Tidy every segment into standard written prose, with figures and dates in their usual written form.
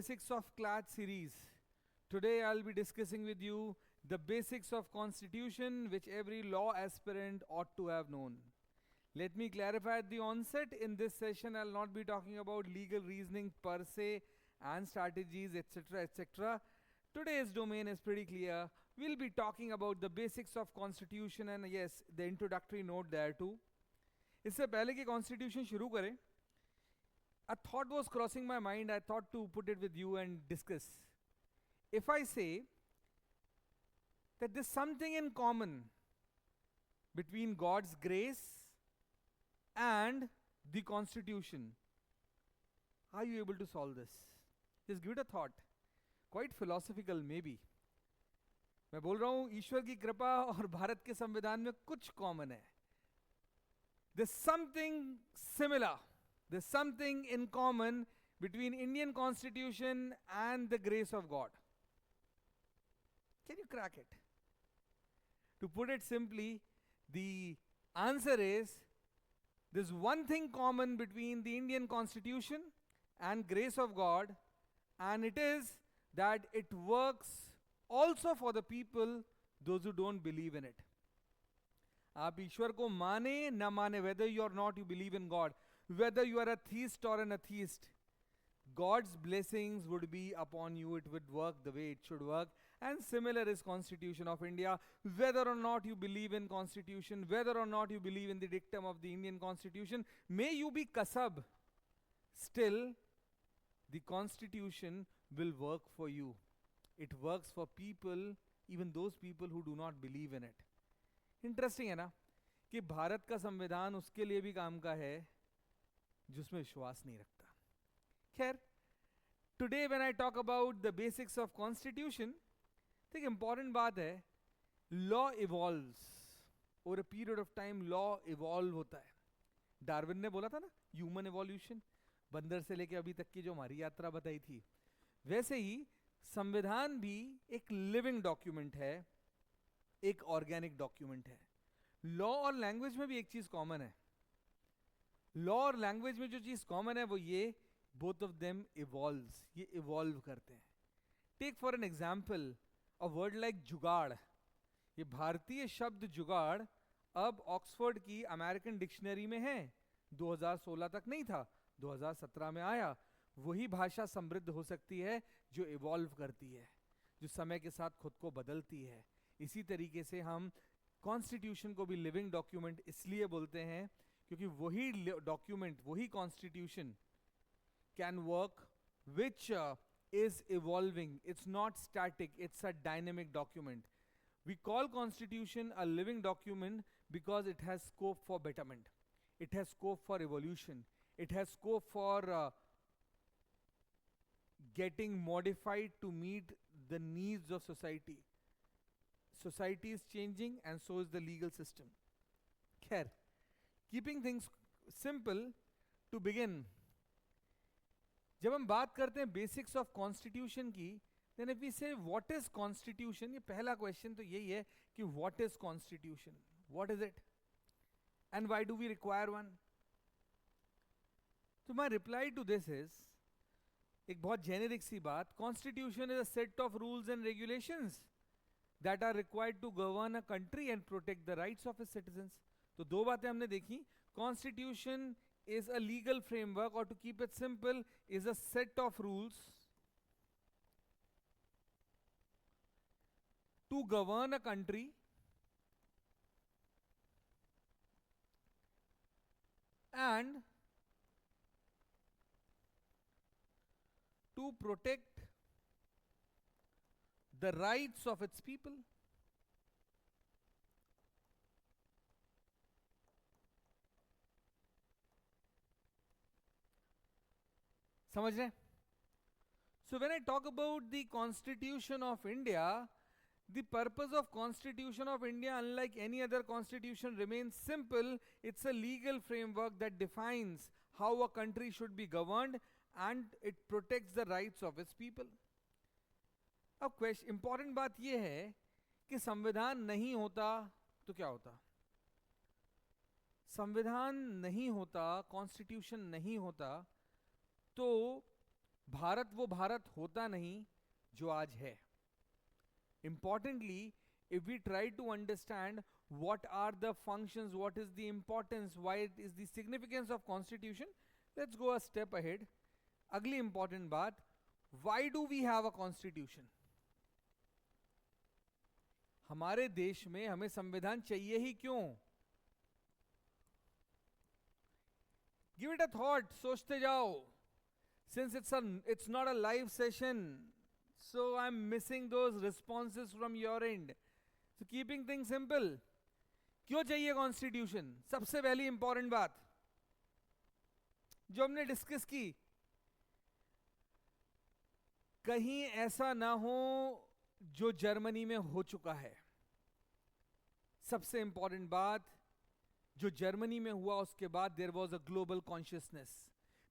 Basics of Class series. Today I'll be discussing with you the basics of constitution which every law aspirant ought to have known. Let me clarify at the onset, in this session I'll not be talking about legal reasoning per se and strategies etc etc. Today's domain is pretty clear. We'll be talking about the basics of constitution and yes, the introductory note there too. इससे पहले कि constitution शुरू करें, a thought was crossing my mind. I thought to put it with you and discuss. If I say that there's something in common between God's grace and the constitution, are you able to solve this? Just give it a thought. Quite philosophical maybe. मैं बोल रहा हूं ईश्वर की कृपा और भारत के संविधान में कुछ कॉमन है. There's something similar. There's something in common between Indian constitution and the grace of God. Can you crack it? To put it simply, the answer is there's one thing common between the Indian constitution and grace of God, and it is that it works also for the people, those who don't believe in it. आप ईश्वर को माने न माने, whether you or not you believe in God, whether you are a theist or an atheist, God's blessings would be upon you. It would work the way it should work. And similar is Constitution of India. Whether or not you believe in Constitution, whether or not you believe in the dictum of the Indian Constitution, may you be kasab, still the Constitution will work for you. It works for people, even those people who do not believe in it. Interesting है ना कि भारत का संविधान उसके लिए भी काम का है जिसमें विश्वास नहीं रखता. खैर, today when I talk about the basics of constitution, तो एक इंपॉर्टेंट बात है, law evolves. Over a period of time law evolve होता है. डार्विन ने बोला था ना, ह्यूमन इवोल्यूशन, बंदर से लेके अभी तक की जो हमारी यात्रा बताई थी, वैसे ही संविधान भी एक लिविंग डॉक्यूमेंट है, एक ऑर्गेनिक डॉक्यूमेंट है. लॉ और लैंग्वेज में भी एक चीज कॉमन है. लॉ और लैंग्वेज में जो चीज कॉमन है वो ये, बोथ ऑफ देम इवॉल्व्स, ये इवॉल्व करते हैं. Take for an example a word like jugaad. ये भारतीय शब्द जुगाड़ अब ऑक्सफोर्ड की अमेरिकन डिक्शनरी में है. 2016 तक नहीं था, 2017 में आया. वही भाषा समृद्ध हो सकती है जो इवॉल्व करती है, जो समय के साथ खुद को बदलती है. इसी तरीके से हम कॉन्स्टिट्यूशन को भी लिविंग डॉक्यूमेंट इसलिए बोलते हैं क्योंकि वही डॉक्यूमेंट, वही constitution can work which is evolving. It's not static, it's a dynamic document. We call constitution a living document because it has scope for betterment. It has scope for evolution. It has scope for getting modified to meet the needs of society. Society is changing and so is the legal system. Khair, keeping things simple, to begin, जब हम बात करते हैं basics of constitution की, then if we say what is constitution, ये पहला question तो यही है कि what is constitution, what is it and why do we require one. तो my reply to this is एक बहुत जेनेरिक सी बात. Constitution is a set of rules and regulations that are required to govern a country and protect the rights of its citizens. तो दो बातें हमने देखी. Constitution is a legal framework, or to keep it simple, is a set of rules to govern a country and to protect the rights of its people. समझ रहे? So when I talk about the Constitution of India, the purpose of Constitution of India, unlike any other constitution, remains simple. It's a legal framework that defines how a country should be governed and it protects the rights of its people. अब question, important बात यह है कि संविधान नहीं होता तो क्या होता. संविधान नहीं होता, कॉन्स्टिट्यूशन नहीं होता, तो भारत वो भारत होता नहीं जो आज है. Importantly, if we try to understand what are the functions, what is the importance, why it is the significance of constitution, let's go a step ahead. अगली important बात, why do we have a constitution? हमारे देश में हमें संविधान चाहिए ही क्यों? Give it a thought, सोचते जाओ. Since it's not a live session, so I'm missing those responses from your end. So keeping things simple, क्यों चाहिए कॉन्स्टिट्यूशन? सबसे पहली इंपॉर्टेंट बात जो हमने डिस्कस की, कहीं ऐसा ना हो जो जर्मनी में हो चुका है. सबसे इंपॉर्टेंट बात, जो जर्मनी में हुआ उसके बाद there was a global consciousness.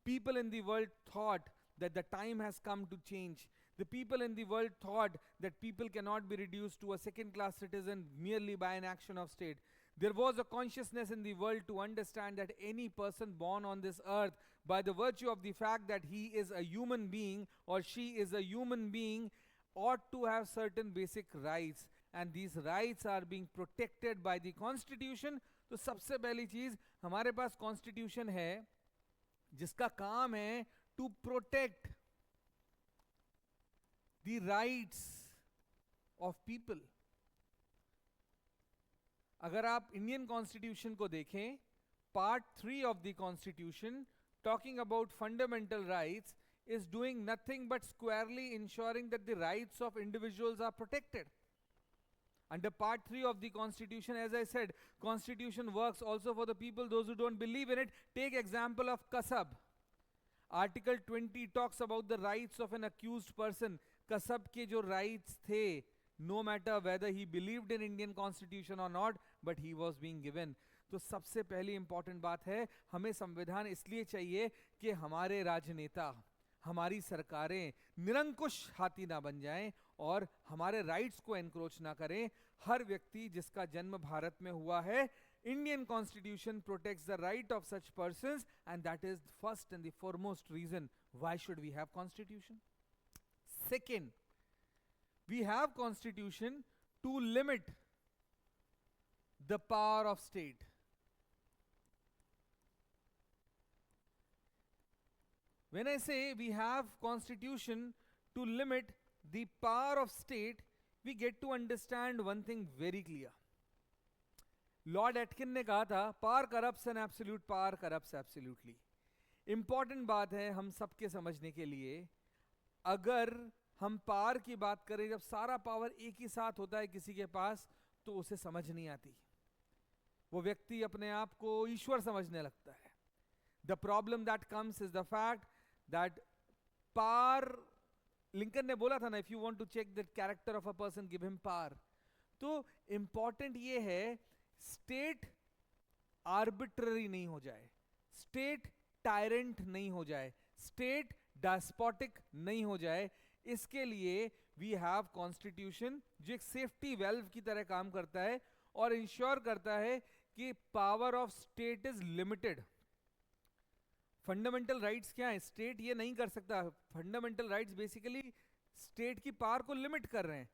People in the world thought that the time has come to change. The people in the world thought that people cannot be reduced to a second-class citizen merely by an action of state. There was a consciousness in the world to understand that any person born on this earth, by the virtue of the fact that he is a human being or she is a human being, ought to have certain basic rights. And these rights are being protected by the constitution. तो सबसे पहली चीज, हमारे पास constitution है जिसका काम है to protect the rights of people. अगर आप इंडियन कॉन्स्टिट्यूशन को देखें, part 3 of the constitution talking about fundamental rights is doing nothing but squarely ensuring that the rights of individuals are protected. Under part 3 of the constitution, as I said, constitution works also for the people, those who don't believe in it. Take example of Kasab. Article 20 talks about the rights of an accused person. Kasab ke jo rights the, no matter whether he believed in Indian constitution or not, but he was being given. तो सबसे पहली important बात है, हमें संविधान इसलिए चाहिए कि हमारे राजनेता, हमारी सरकारें निरंकुश हाथी ना बन जाएं और हमारे राइट्स को एनक्रोच ना करें. हर व्यक्ति जिसका जन्म भारत में हुआ है, Indian constitution protects the right of such persons, and that is first and the foremost reason why should we have constitution. Second, we have constitution to limit the power of state. When I say we have constitution to limit the power of state, we get to understand one thing very clear. Lord Atkin ने कहा था, power corrupts and absolute power corrupts absolutely. Important बात है हम सबके समझने के लिए. अगर हम पावर की बात करें, जब सारा पावर एक ही साथ होता है किसी के पास, तो उसे समझ नहीं आती. वो व्यक्ति अपने आप को ईश्वर समझने लगता है. The problem that comes is the fact that power, Lincoln ने बोला था ना, if you want to check the character of a person, give him power. तो important ये है, state arbitrary नहीं हो जाए, state tyrant नहीं हो जाए, state despotic नहीं हो जाए. इसके लिए we have constitution जो एक safety valve की तरह काम करता है और ensure करता है कि power of state is limited. Fundamental rights क्या है? स्टेट ये नहीं कर सकता. फंडामेंटल राइट्स बेसिकली स्टेट की पावर को लिमिट कर रहे हैं.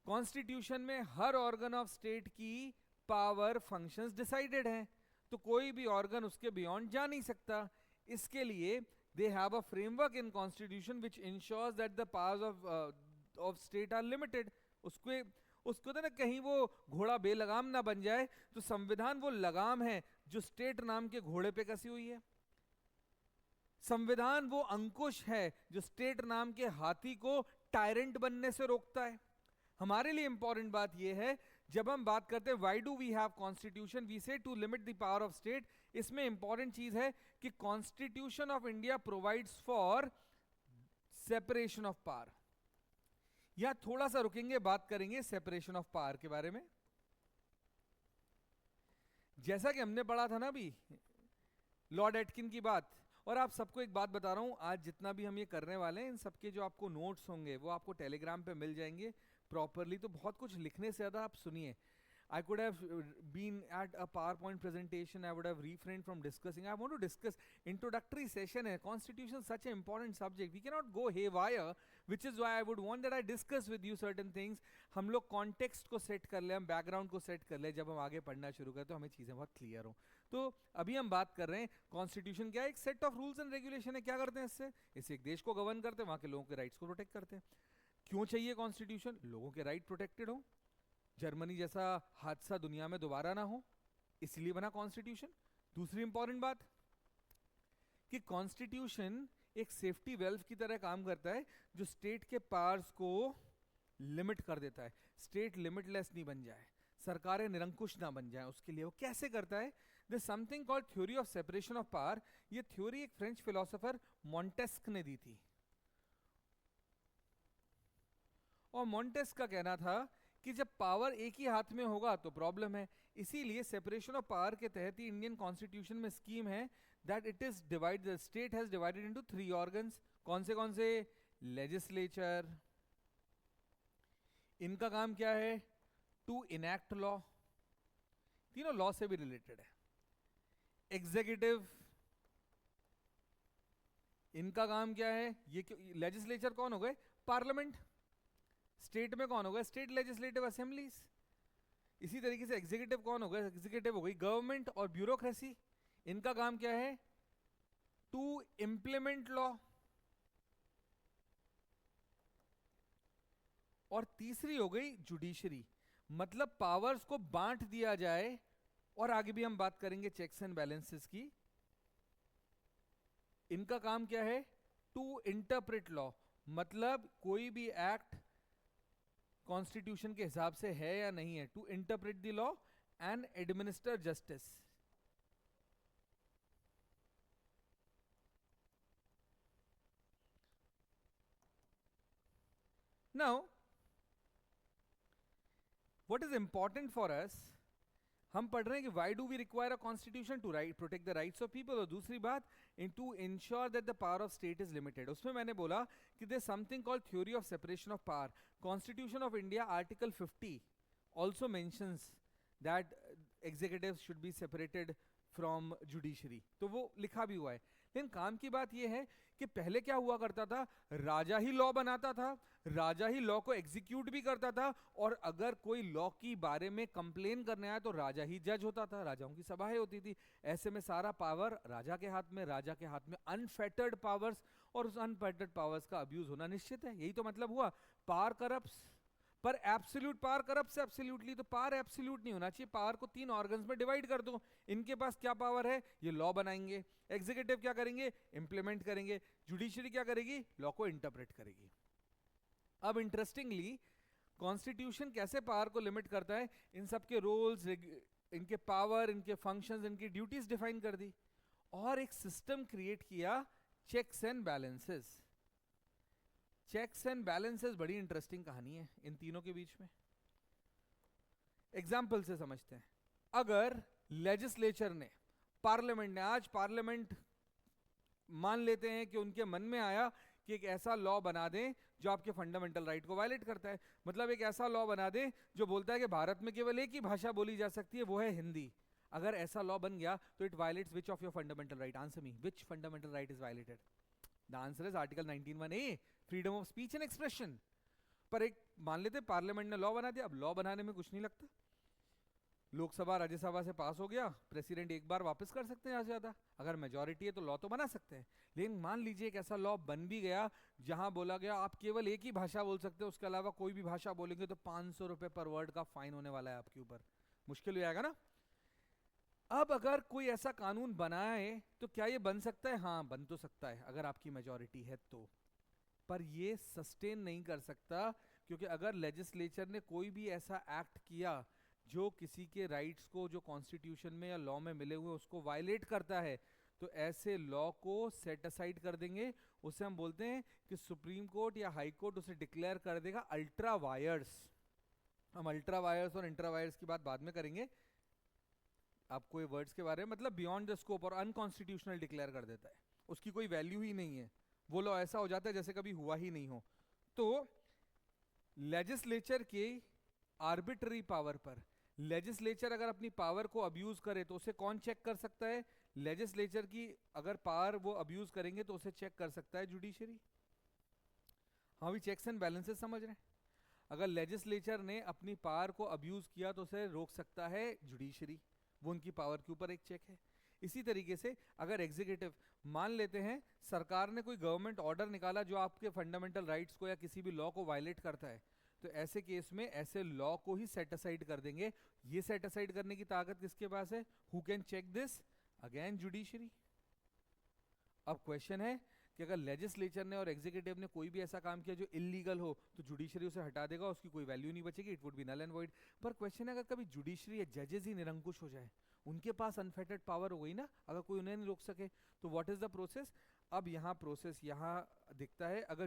कॉन्स्टिट्यूशन में हर ऑर्गन ऑफ स्टेट की पावर फंक्शंस डिसाइडेड हैं, तो कोई भी ऑर्गन उसके बियॉन्ड जा नहीं सकता. इसके लिए they have a framework in constitution which ensures that the powers of state are limited. उसको तो ना कहीं वो घोड़ा बेलगाम ना बन जाए. तो संविधान वो लगाम है जो स्टेट नाम के घोड़े पे कसी हुई है. संविधान वो अंकुश है जो स्टेट नाम के हाथी को टायरेंट बनने से रोकता है. हमारे लिए इंपॉर्टेंट बात यह है, जब हम बात करते हैं why do we have constitution, we say to limit the power of state. इसमें इंपॉर्टेंट चीज है कि constitution of India provides for separation of power. यहां थोड़ा सा रुकेंगे, बात करेंगे सेपरेशन ऑफ पावर के बारे में. जैसा कि हमने पढ़ा था ना अभी लॉर्ड एटकिन की बात, और आप सबको एक बात बता रहा हूं, आज जितना भी हम ये करने वाले हैं, इन सबके जो आपको नोट्स होंगे वो आपको टेलीग्राम पे मिल जाएंगे प्रॉपरली. तो बहुत कुछ लिखने से ज्यादा आप सुनिए. I could have been at a PowerPoint presentation. I would have refrained from discussing. I want to discuss introductory session. Constitution is such an important subject. We cannot go haywire, which is why I would want that I discuss with you certain things. हम लोग context को set कर ले, हम background को set कर ले, जब हम आगे पढ़ना शुरू करें तो हमें चीज़ें बहुत clear हो. तो अभी हम बात कर रहे हैं कॉन्स्टिट्यूशन क्या है, एक set of rules and regulation है. क्या करते हैं इससे एक देश को गवर्न करते हैं, वहां के लोगों के राइट्स को प्रोटेक्ट करते हैं. क्यों चाहिए कॉन्स्टिट्यूशन? लोगों के राइट प्रोटेक्टेड हो, जर्मनी जैसा हादसा दुनिया में दोबारा ना हो, इसलिए बना कॉन्स्टिट्यूशन. दूसरी इंपॉर्टेंट बात कि कॉन्स्टिट्यूशन एक सेफ्टी वेल्व की तरह काम करता है, जो स्टेट के पावर्स को लिमिट कर देता है. स्टेट लिमिटलेस नहीं बन जाए, सरकारें निरंकुश ना बन जाए, उसके लिए वो कैसे करता है? There's something called theory of separation of power. ये थ्योरी एक फ्रेंच फिलोसोफर मॉन्टेस्क ने दी थी. और मॉन्टेस्क का कहना था कि जब पावर एक ही हाथ में होगा तो प्रॉब्लम है. इसीलिए सेपरेशन ऑफ पावर के तहत ही इंडियन कॉन्स्टिट्यूशन में स्कीम है that it is divided, the state has divided into 3 organs. कौन से? लेजिस्लेचर. इनका काम क्या है? To enact law. तीनों लॉ से भी रिलेटेड है. एग्जीक्यूटिव, इनका काम क्या है? ये लेजिस्लेचर कौन हो गए? पार्लियामेंट. स्टेट में कौन हो गए? State legislative assemblies. इसी तरीके से एग्जीक्यूटिव कौन हो गए? एग्जीक्यूटिव हो गई गवर्नमेंट. और ब्यूरोक्रेसी, इनका काम क्या है? To implement law. और तीसरी हो गई जुडिशरी, मतलब पावर्स को बांट दिया जाए. और आगे भी हम बात करेंगे चेक्स एंड बैलेंसेस की. इनका काम क्या है? टू इंटरप्रेट लॉ, मतलब कोई भी एक्ट कॉन्स्टिट्यूशन के हिसाब से है या नहीं है, to interpret the law and administer justice. Now what is important for us, हम पढ़ रहे हैं कि why do we require a constitution to protect the rights of people. और दूसरी बात, in to ensure that the power of state is limited. उसमें मैंने बोला कि there something called theory of separation of power. Constitution of India article 50 also mentions that executive should be separated from judiciary. तो वो लिखा भी हुआ है. लेकिन काम की बात यह है कि पहले क्या हुआ करता था, राजा ही लॉ बनाता था, राजा ही लॉ को एग्जीक्यूट भी करता था. और अगर कोई लॉ की बारे में कंप्लेन करने आया तो राजा ही जज होता था, राजाओं की सभाएं होती थी. ऐसे में सारा पावर राजा के हाथ में, राजा के हाथ में अनफेटर्ड पावर्स, और उस अनफेटर्ड पावर्स का अब्यूज होना निश्चित है. यही तो मतलब हुआ. पावर करप्ट्स, पर एब्सोल्यूट पावर करप्ट से एब्सोल्यूटली, तो पावर एब्सोल्यूट नहीं होना चाहिए. पावर को 3 ऑर्गन्स में डिवाइड कर दो. इनके पास क्या पावर है? ये लॉ बनाएंगे. एग्जीक्यूटिव क्या करेंगे? इंप्लीमेंट करेंगे. जुडिशरी क्या करेगी? लॉ को इंटरप्रेट करेगी. अब इंटरेस्टिंगली कॉन्स्टिट्यूशन कैसे पावर को लिमिट करता है? इन सब के रोल्स, इनके पावर, इनके फंक्शंस, इनकी ड्यूटीज डिफाइन कर दी. और एक सिस्टम क्रिएट किया, checks and balances. Checks and balances बड़ी इंटरेस्टिंग कहानी है इन तीनों के बीच में. एग्जाम्पल से समझते हैं. अगर लेजिस्लेचर ने, पार्लियामेंट ने, आज पार्लियामेंट मान लेते हैं कि उनके मन में आया कि एक ऐसा लॉ बना दें जो आपके फंडामेंटल राइट को वायलेट करता है. मतलब एक ऐसा लॉ बना दें जो बोलता है कि भारत में केवल एक ही भाषा बोली जा सकती है, वो है हिंदी. अगर ऐसा लॉ बन गया तो it violets which of your fundamental right? Answer me, which fundamental right is violated? The answer is article 19(1)(a, freedom of speech and expression. पर एक मान लेते पार्लियामेंट ने लॉ बना दिया. अब लॉ बनाने में कुछ नहीं लगता, लोकसभा राज्यसभा से पास हो गया, प्रेसिडेंट एक बार वापस कर सकते हैं ज्यादा. अगर मेजॉरिटी है तो लॉ तो बना सकते हैं. लेकिन मान लीजिए एक ऐसा लॉ बन भी गया जहां बोला गया आप केवल एक ही भाषा बोल सकते हो, उसके अलावा कोई भी भाषा बोलेंगे तो 500 रुपए पर वर्ड का फाइन होने वाला है आपके ऊपर. मुश्किल हो जाएगा ना. अब अगर कोई ऐसा कानून बनाए तो क्या ये बन सकता है? हाँ, बन तो सकता है अगर आपकी मेजॉरिटी है तो. पर ये सस्टेन नहीं कर सकता, क्योंकि अगर लेजिस्लेचर ने कोई भी ऐसा एक्ट किया जो किसी के राइट्स को, जो कॉन्स्टिट्यूशन में या लॉ में मिले हुए, उसको वायलेट करता है, तो ऐसे लॉ को सेट असाइड कर देंगे. उसे हम बोलते हैं कि सुप्रीम कोर्ट या हाई कोर्ट उसे डिक्लेयर कर देगा अल्ट्रा वायर्स. हम अल्ट्रा वायर्स और इंट्रा वायर्स की बात बाद में करेंगे. आपको ये वर्ड्स के बारे में, मतलब बियॉन्ड द स्कोप, और अनकॉन्स्टिट्यूशनल डिक्लेयर कर देता है. उसकी कोई वैल्यू ही नहीं है, वो लॉ ऐसा हो जाता है जैसे कभी हुआ ही नहीं हो. तो लेजिस्लेचर के आर्बिट्ररी पावर पर, लेजिस्लेचर अगर अपनी पावर को अब्यूज करे तो उसे कौन चेक कर सकता है? लेजिस्लेचर की अगर पावर वो अब्यूज करेंगे तो उसे चेक कर सकता है जुडिशरी। हाँ भी चेक्स एंड बैलेंसेस समझ रहे हैं? अगर लेजिस्लेचर ने अपनी पावर को अब्यूज किया तो उसे रोक सकता है जुडिशरी, वो उनकी पावर के ऊपर एक चेक है। इसी तरीके से अगर एग्जीक्यूटिव, मान लेते हैं सरकार ने कोई गवर्नमेंट ऑर्डर निकाला जो आपके फंडामेंटल राइट्स को या किसी भी लॉ को वायलेट करता है, तो ऐसे केस में ऐसे लॉ को ही सेट असाइड कर देंगे। ये सेट असाइड करने की ताकत किसके पास है? Who can check this? Again judiciary. अब क्वेश्चन है कि अगर लेजिस्लेचर ने और एग्जीक्यूटिव ने कोई भी ऐसा काम किया जो इलीगल हो तो जुडिशरी उसे हटा देगा, उसकी कोई वैल्यू नहीं बचेगी, it would be null and void. पर क्वेश्चन है अगर कभी जुडिशरी या जजेस ही निरंकुश हो जाए, उनके पास अनफेटेड पावर हो गई ना, अगर कोई उन्हें नहीं रोक सके, तो व्हाट इज द प्रोसेस? अब यहाँ प्रोसेस यहाँ दिखता है, अगर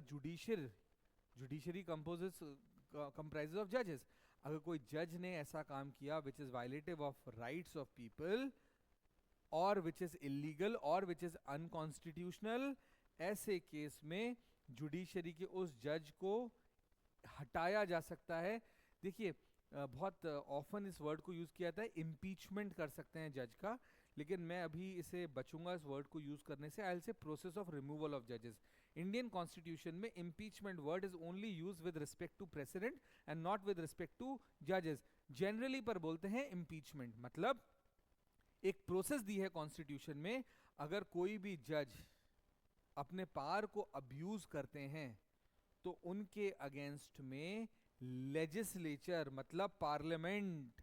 जुडिशरी कंप्राइजेस ऑफ जजेस, अगर कोई जज ने ऐसा काम किया which is violative of rights of people और विच इज इलीगल और विच इज अनकॉन्स्टिट्यूशनल, ऐसे केस में जुडिशरी के उस जज को हटाया जा सकता है। देखिए बहुत ऑफन इस वर्ड को यूज किया जाता है, इम्पीचमेंट कर सकते हैं जज का, लेकिन मैं अभी इसे बचूंगा इस वर्ड को यूज करने से। I will say process of removal of जजेस। इंडियन कॉन्स्टिट्यूशन में impeachment word is only use with respect to president and not with respect to जजेस। जनरली पर बोलते हैं इम्पीचमेंट, मतलब एक प्रोसेस दी है कॉन्स्टिट्यूशन में, अगर कोई भी जज अपने पावर को अब्यूज करते हैं तो उनके अगेंस्ट में लेजिस्लेचर मतलब पार्लियामेंट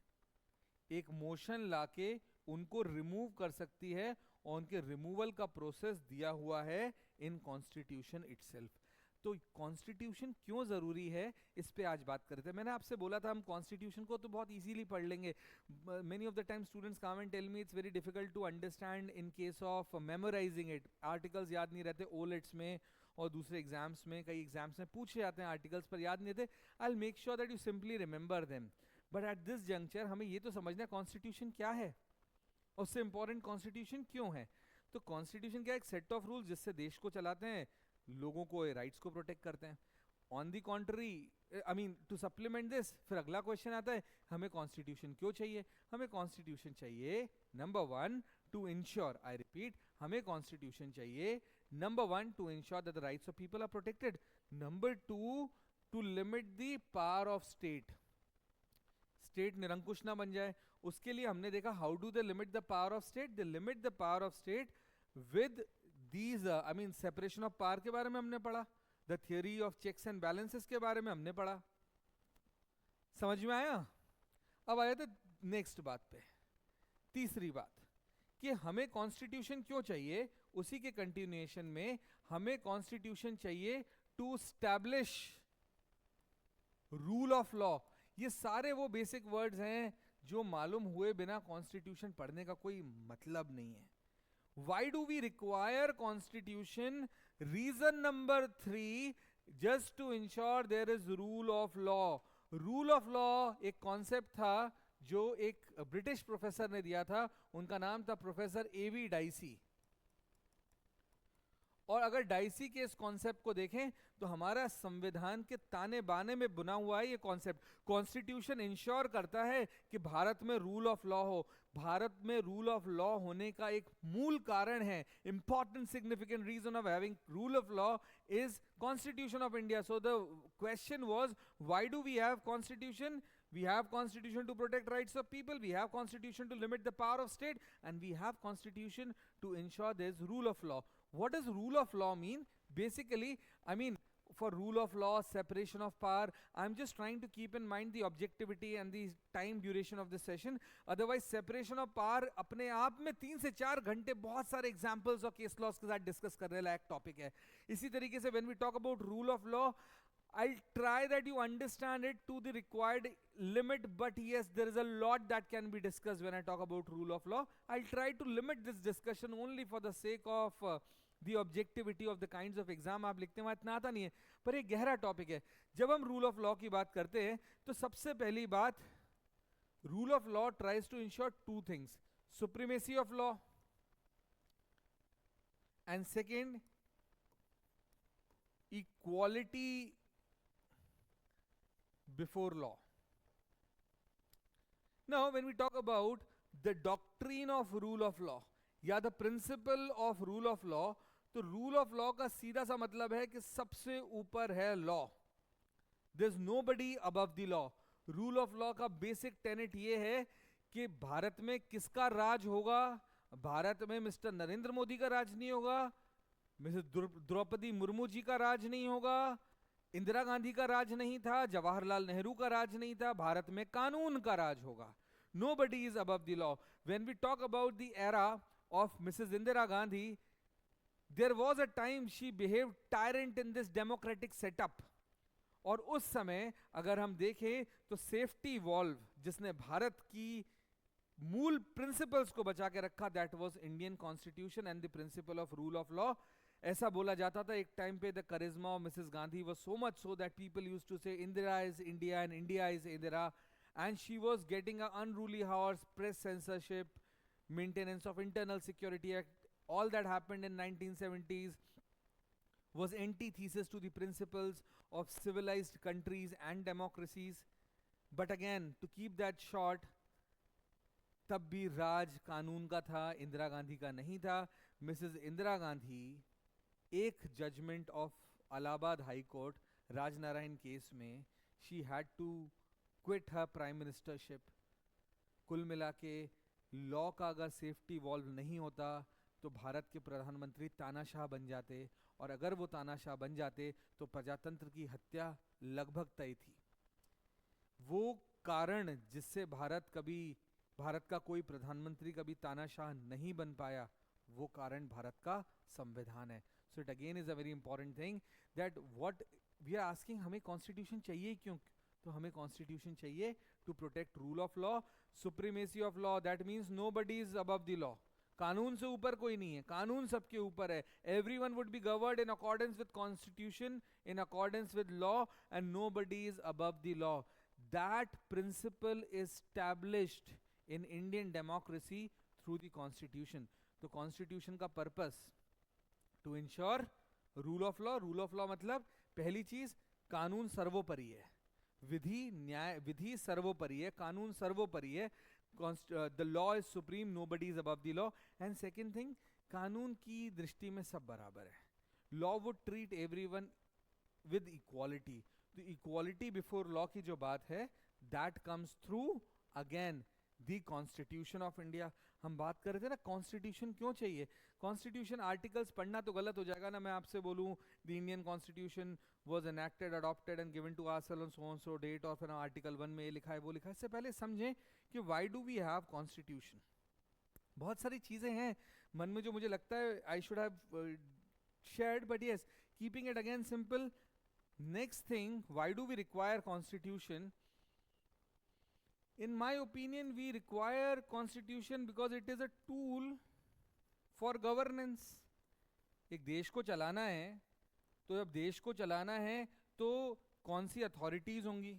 एक मोशन लाके उनको रिमूव कर सकती है, और उनके रिमूवल का प्रोसेस दिया हुआ है इन कॉन्स्टिट्यूशन इटसेल्फ। तो कॉन्स्टिट्यूशन क्यों जरूरी है, इस पे आज बात करते हैं। मैंने आपसे बोला था हम कॉन्स्टिट्यूशन को तो बहुत इजीली पढ़ लेंगे। Many of the time students come and tell me it's very difficult to understand in case of memorising it. Articles याद नहीं रहते ओलेट्स में और दूसरे एग्जाम्स में, कई एग्जाम्स में पूछे जाते हैं आर्टिकल्स पर याद नहीं रहते। I will make sure that you simply remember them, but at this juncture हमें ये तो समझना है कॉन्स्टिट्यूशन क्या है, उससे इंपॉर्टेंट कॉन्स्टिट्यूशन क्यों है। तो कॉन्स्टिट्यूशन क्या है? एक सेट ऑफ रूल्स जिससे देश को चलाते हैं, लोगों को राइट्स को प्रोटेक्ट करते हैं। On the country, I mean to supplement this, फिर अगला क्वेश्चन आता है हमें कॉन्स्टिट्यूशन क्यों चाहिए? हमें कॉन्स्टिट्यूशन चाहिए number one to ensure, I repeat, हमें कॉन्स्टिट्यूशन चाहिए number one to ensure that the rights of people are protected, number two to limit the power of state, state निरंकुश ना बन जाए। उसके लिए हमने देखा how do they limit the power of state? They limit the power of state with these, I mean separation of power के बारे में हमने पढ़ा, the theory of checks and balances के बारे में हमने पढ़ा। समझ में आया? अब आया था नेक्स्ट बात पे, तीसरी बात कि हमें कॉन्स्टिट्यूशन क्यों चाहिए। उसी के कंटिन्यूएशन में हमें कॉन्स्टिट्यूशन चाहिए to establish rule of law. ये सारे वो बेसिक वर्ड्स हैं जो मालूम हुए बिना कॉन्स्टिट्यूशन पढ़ने का कोई मतलब नहीं है। Why do we require constitution? Reason number 3, just to ensure there is rule of law. Rule of law एक कॉन्सेप्ट था जो एक ब्रिटिश प्रोफेसर ने दिया था, उनका नाम था प्रोफेसर एवी डाइसी। और अगर डाइसी के इस कॉन्सेप्ट को देखें तो हमारा संविधान के ताने बाने में बुना हुआ है ये कॉन्सेप्ट। कॉन्स्टिट्यूशन इंश्योर करता है कि भारत में रूल ऑफ लॉ हो। भारत में रूल ऑफ लॉ होने का एक मूल कारण है, important significant reason of having rule of law is constitution of India. So the question was, why do we have constitution? We have constitution to protect rights of people, we have constitution to limit the power of state, and we have constitution to ensure there is rule of law. What does rule of law mean? Basically, I mean, for rule of law, separation of power, I'm just trying to keep in mind the objectivity and the time duration of this session. Otherwise, separation of power अपने आप में 3 से 4 घंटे बहुत सारे examples और case laws के साथ discuss करने लायक topic है। इसी तरीके से when we talk about rule of law, I'll try that you understand it to the required limit, but yes, there is a lot that can be discussed when I talk about rule of law. I'll try to limit this discussion only for the sake of the objectivity of the kinds of exam आप लिखते हैं, वहाँ इतना आता नहीं है, पर एक गहरा टॉपिक है। जब हम रूल ऑफ लॉ की बात करते हैं तो सबसे पहली बात, rule of law tries to ensure two things: supremacy of law, and second, equality before law। Now, when we talk about the doctrine of rule of law या the principle of rule of law, तो rule of law का सीधा सा मतलब है कि सबसे ऊपर है law. There's nobody above the law. Rule of law का basic tenet ये है कि भारत में किसका राज होगा. भारत में मिस्टर नरेंद्र मोदी का राज नहीं होगा, मिसेस द्रौपदी मुर्मू जी का राज नहीं होगा, इंदिरा गांधी का राज नहीं था, जवाहरलाल नेहरू का राज नहीं था. भारत में कानून का राज होगा. Nobody is above the law. When we talk about the era of Mrs. Indira Gandhi, there was a time she behaved tyrant in this democratic setup. और उस समय अगर हम देखें तो सेफ्टी वॉल्व जिसने भारत की मूल प्रिंसिपल्स को बचा के रखा, that was Indian constitution and the principle of rule of law. ऐसा बोला जाता था एक टाइम पे, the charisma of Mrs Gandhi was so much so that people used to say Indira is India and India is Indira. And she was getting an unruly horse, press censorship, maintenance of internal security act. All that happened in 1970s was antithesis to the principles of civilized countries and democracies. But again, to keep that short, तब भी राज कानून का था, इंदिरा गांधी का नहीं था. Mrs Indira Gandhi एक judgment of Allahabad high court Rajnarayan case में, she had to quit her prime ministership. कुल मिला के लॉ का अगर सेफ्टी वॉल्व नहीं होता तो भारत के प्रधानमंत्री तानाशाह बन जाते, और अगर वो तानाशाह बन जाते तो प्रजातंत्र की हत्या लगभग तय थी. वो कारण जिससे भारत का कोई प्रधानमंत्री कभी तानाशाह नहीं बन पाया, वो कारण भारत का संविधान है. So it again is a very important thing that what we are asking, हमें कॉन्स्टिट्यूशन चाहिए क्यों? तो हमें कॉन्स्टिट्यूशन चाहिए to protect rule of law, supremacy of law. That means nobody is above the law. कानून से ऊपर कोई नहीं है, कानून सबके ऊपर है. Everyone would be governed in accordance with constitution, in accordance with law, and nobody is above the law. That principle is established in Indian democracy through the constitution. तो कॉन्स्टिट्यूशन का purpose to ensure rule of law. Rule of law मतलब पहली चीज, कानून सर्वोपरि है, विधि सर्वोपरि है, कानून सर्वोपरि है. The law is supreme, nobody is above the law. And second thing, कानून की दृष्टि में सब बराबर है. Law would treat everyone with equality. तो इक्वालिटी बिफोर लॉ की जो बात है, that comes through again the constitution of India. हम बात कर रहे थे ना कॉन्स्टिट्यूशन क्यों चाहिए. कॉन्स्टिट्यूशन आर्टिकल्स पढ़ना तो गलत हो जाएगा ना. मैं आपसे बोलूं the Indian constitution was enacted, adopted and given to ourselves on so and so date, और फिर आर्टिकल 1 में ये लिखा है वो लिखा है. इससे पहले समझें कि why do we have constitution. बहुत सारी चीजें हैं मन में जो मुझे लगता है I should have shared, but yes, keeping it again simple. Next thing, why do we require constitution? In my opinion, we require constitution because it is a tool for governance. एक देश को चलाना है, तो जब देश को चलाना है तो कौन सी अथॉरिटीज होंगी,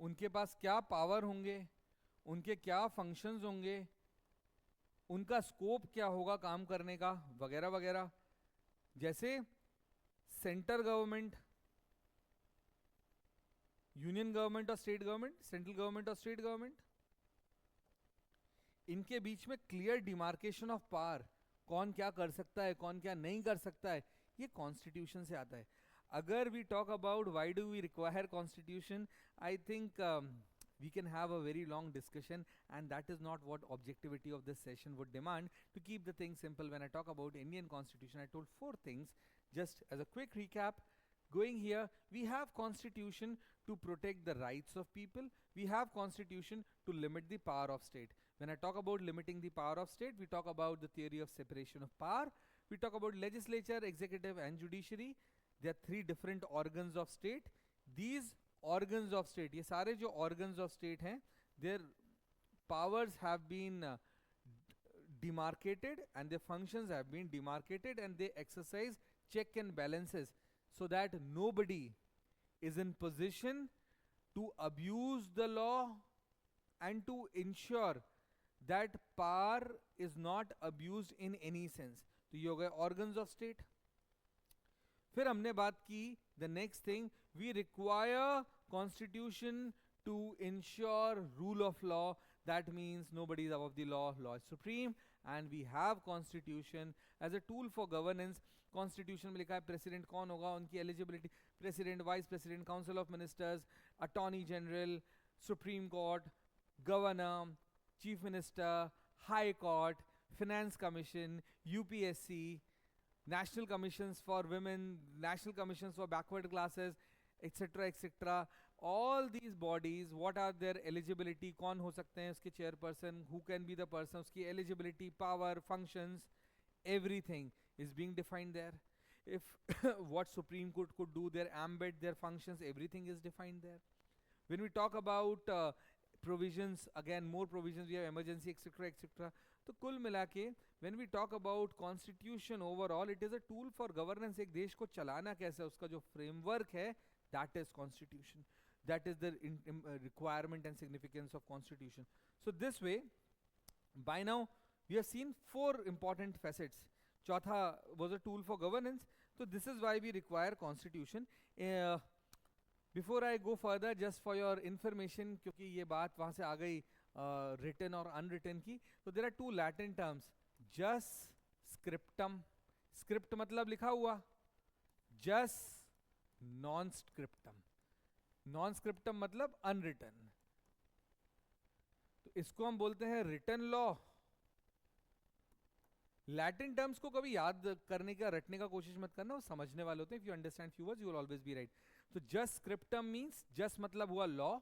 उनके पास क्या पावर होंगे, उनके क्या फंक्शंस होंगे, उनका स्कोप क्या होगा काम करने का, वगैरह वगैरह. जैसे सेंटर गवर्नमेंट, यूनियन गवर्नमेंट और स्टेट गवर्नमेंट, सेंट्रल गवर्नमेंट और स्टेट गवर्नमेंट, इनके बीच में क्लियर डिमार्केशन ऑफ पावर, कौन क्या कर सकता है, कौन क्या नहीं कर सकता है, ये कॉन्स्टिट्यूशन से आता है. अगर we talk about why do we require constitution, I think we can have a very long discussion, and that is not what objectivity of this session would demand. To keep the thing simple, when I talk about Indian constitution, I told 4 things. Just as a quick recap, going here, we have constitution to protect the rights of people, we have constitution to limit the power of state. When I talk about limiting the power of state, we talk about the theory of separation of power, we talk about legislature, executive and judiciary. There are 3 different organs of state. These organs of state, ये सारे जो organs of state हैं, their powers have been demarcated and their functions have been demarcated, and they exercise check and balances so that nobody is in position to abuse the law and to ensure that power is not abused in any sense. तो ये हो गए organs of state. फिर हमने बात की the next thing, we require constitution to ensure rule of law. That means nobody is above the law, law is supreme, and we have constitution as a tool for governance. Constitution में लिखा है president कौन होगा, उनकी eligibility, president, vice president, council of ministers, attorney general, supreme court, governor, chief minister, high court, finance commission, UPSC, national commissions for women, national commissions for backward classes, etc. etc. All these bodies, what are their eligibility, कौन हो सकते हैं उसके chairperson, who can be the person, उसकी eligibility, power, functions, everything is being defined there. If what Supreme Court could do, their ambit, their functions, everything is defined there. When we talk about provisions, again more provisions, we have emergency, etc. etc. तो कुल मिला के when we talk about constitution overall, it is a tool for governance. एक देश को चलाना कैसे, उसका जो framework है, that is constitution. That is the requirement and significance of constitution. So this way, by now we have seen 4 important facets. Chautha was a tool for governance. So this is why we require constitution. Before I go further, just for your information, क्योंकि ये बात वहाँ से आ गई written और unwritten की, so there are 2 Latin terms, jus scriptum. Script मतलब लिखा हुआ, jus non scriptum. Non scriptum मतलब unwritten. तो इसको हम बोलते हैं written law. लैटिन टर्म्स को कभी याद करने का, रटने का कोशिश मत करना, वो समझने वाले होते हैं. If you understand few words you will always be right. तो जस्ट स्क्रिप्टम मींस, जस्ट मतलब हुआ लॉ,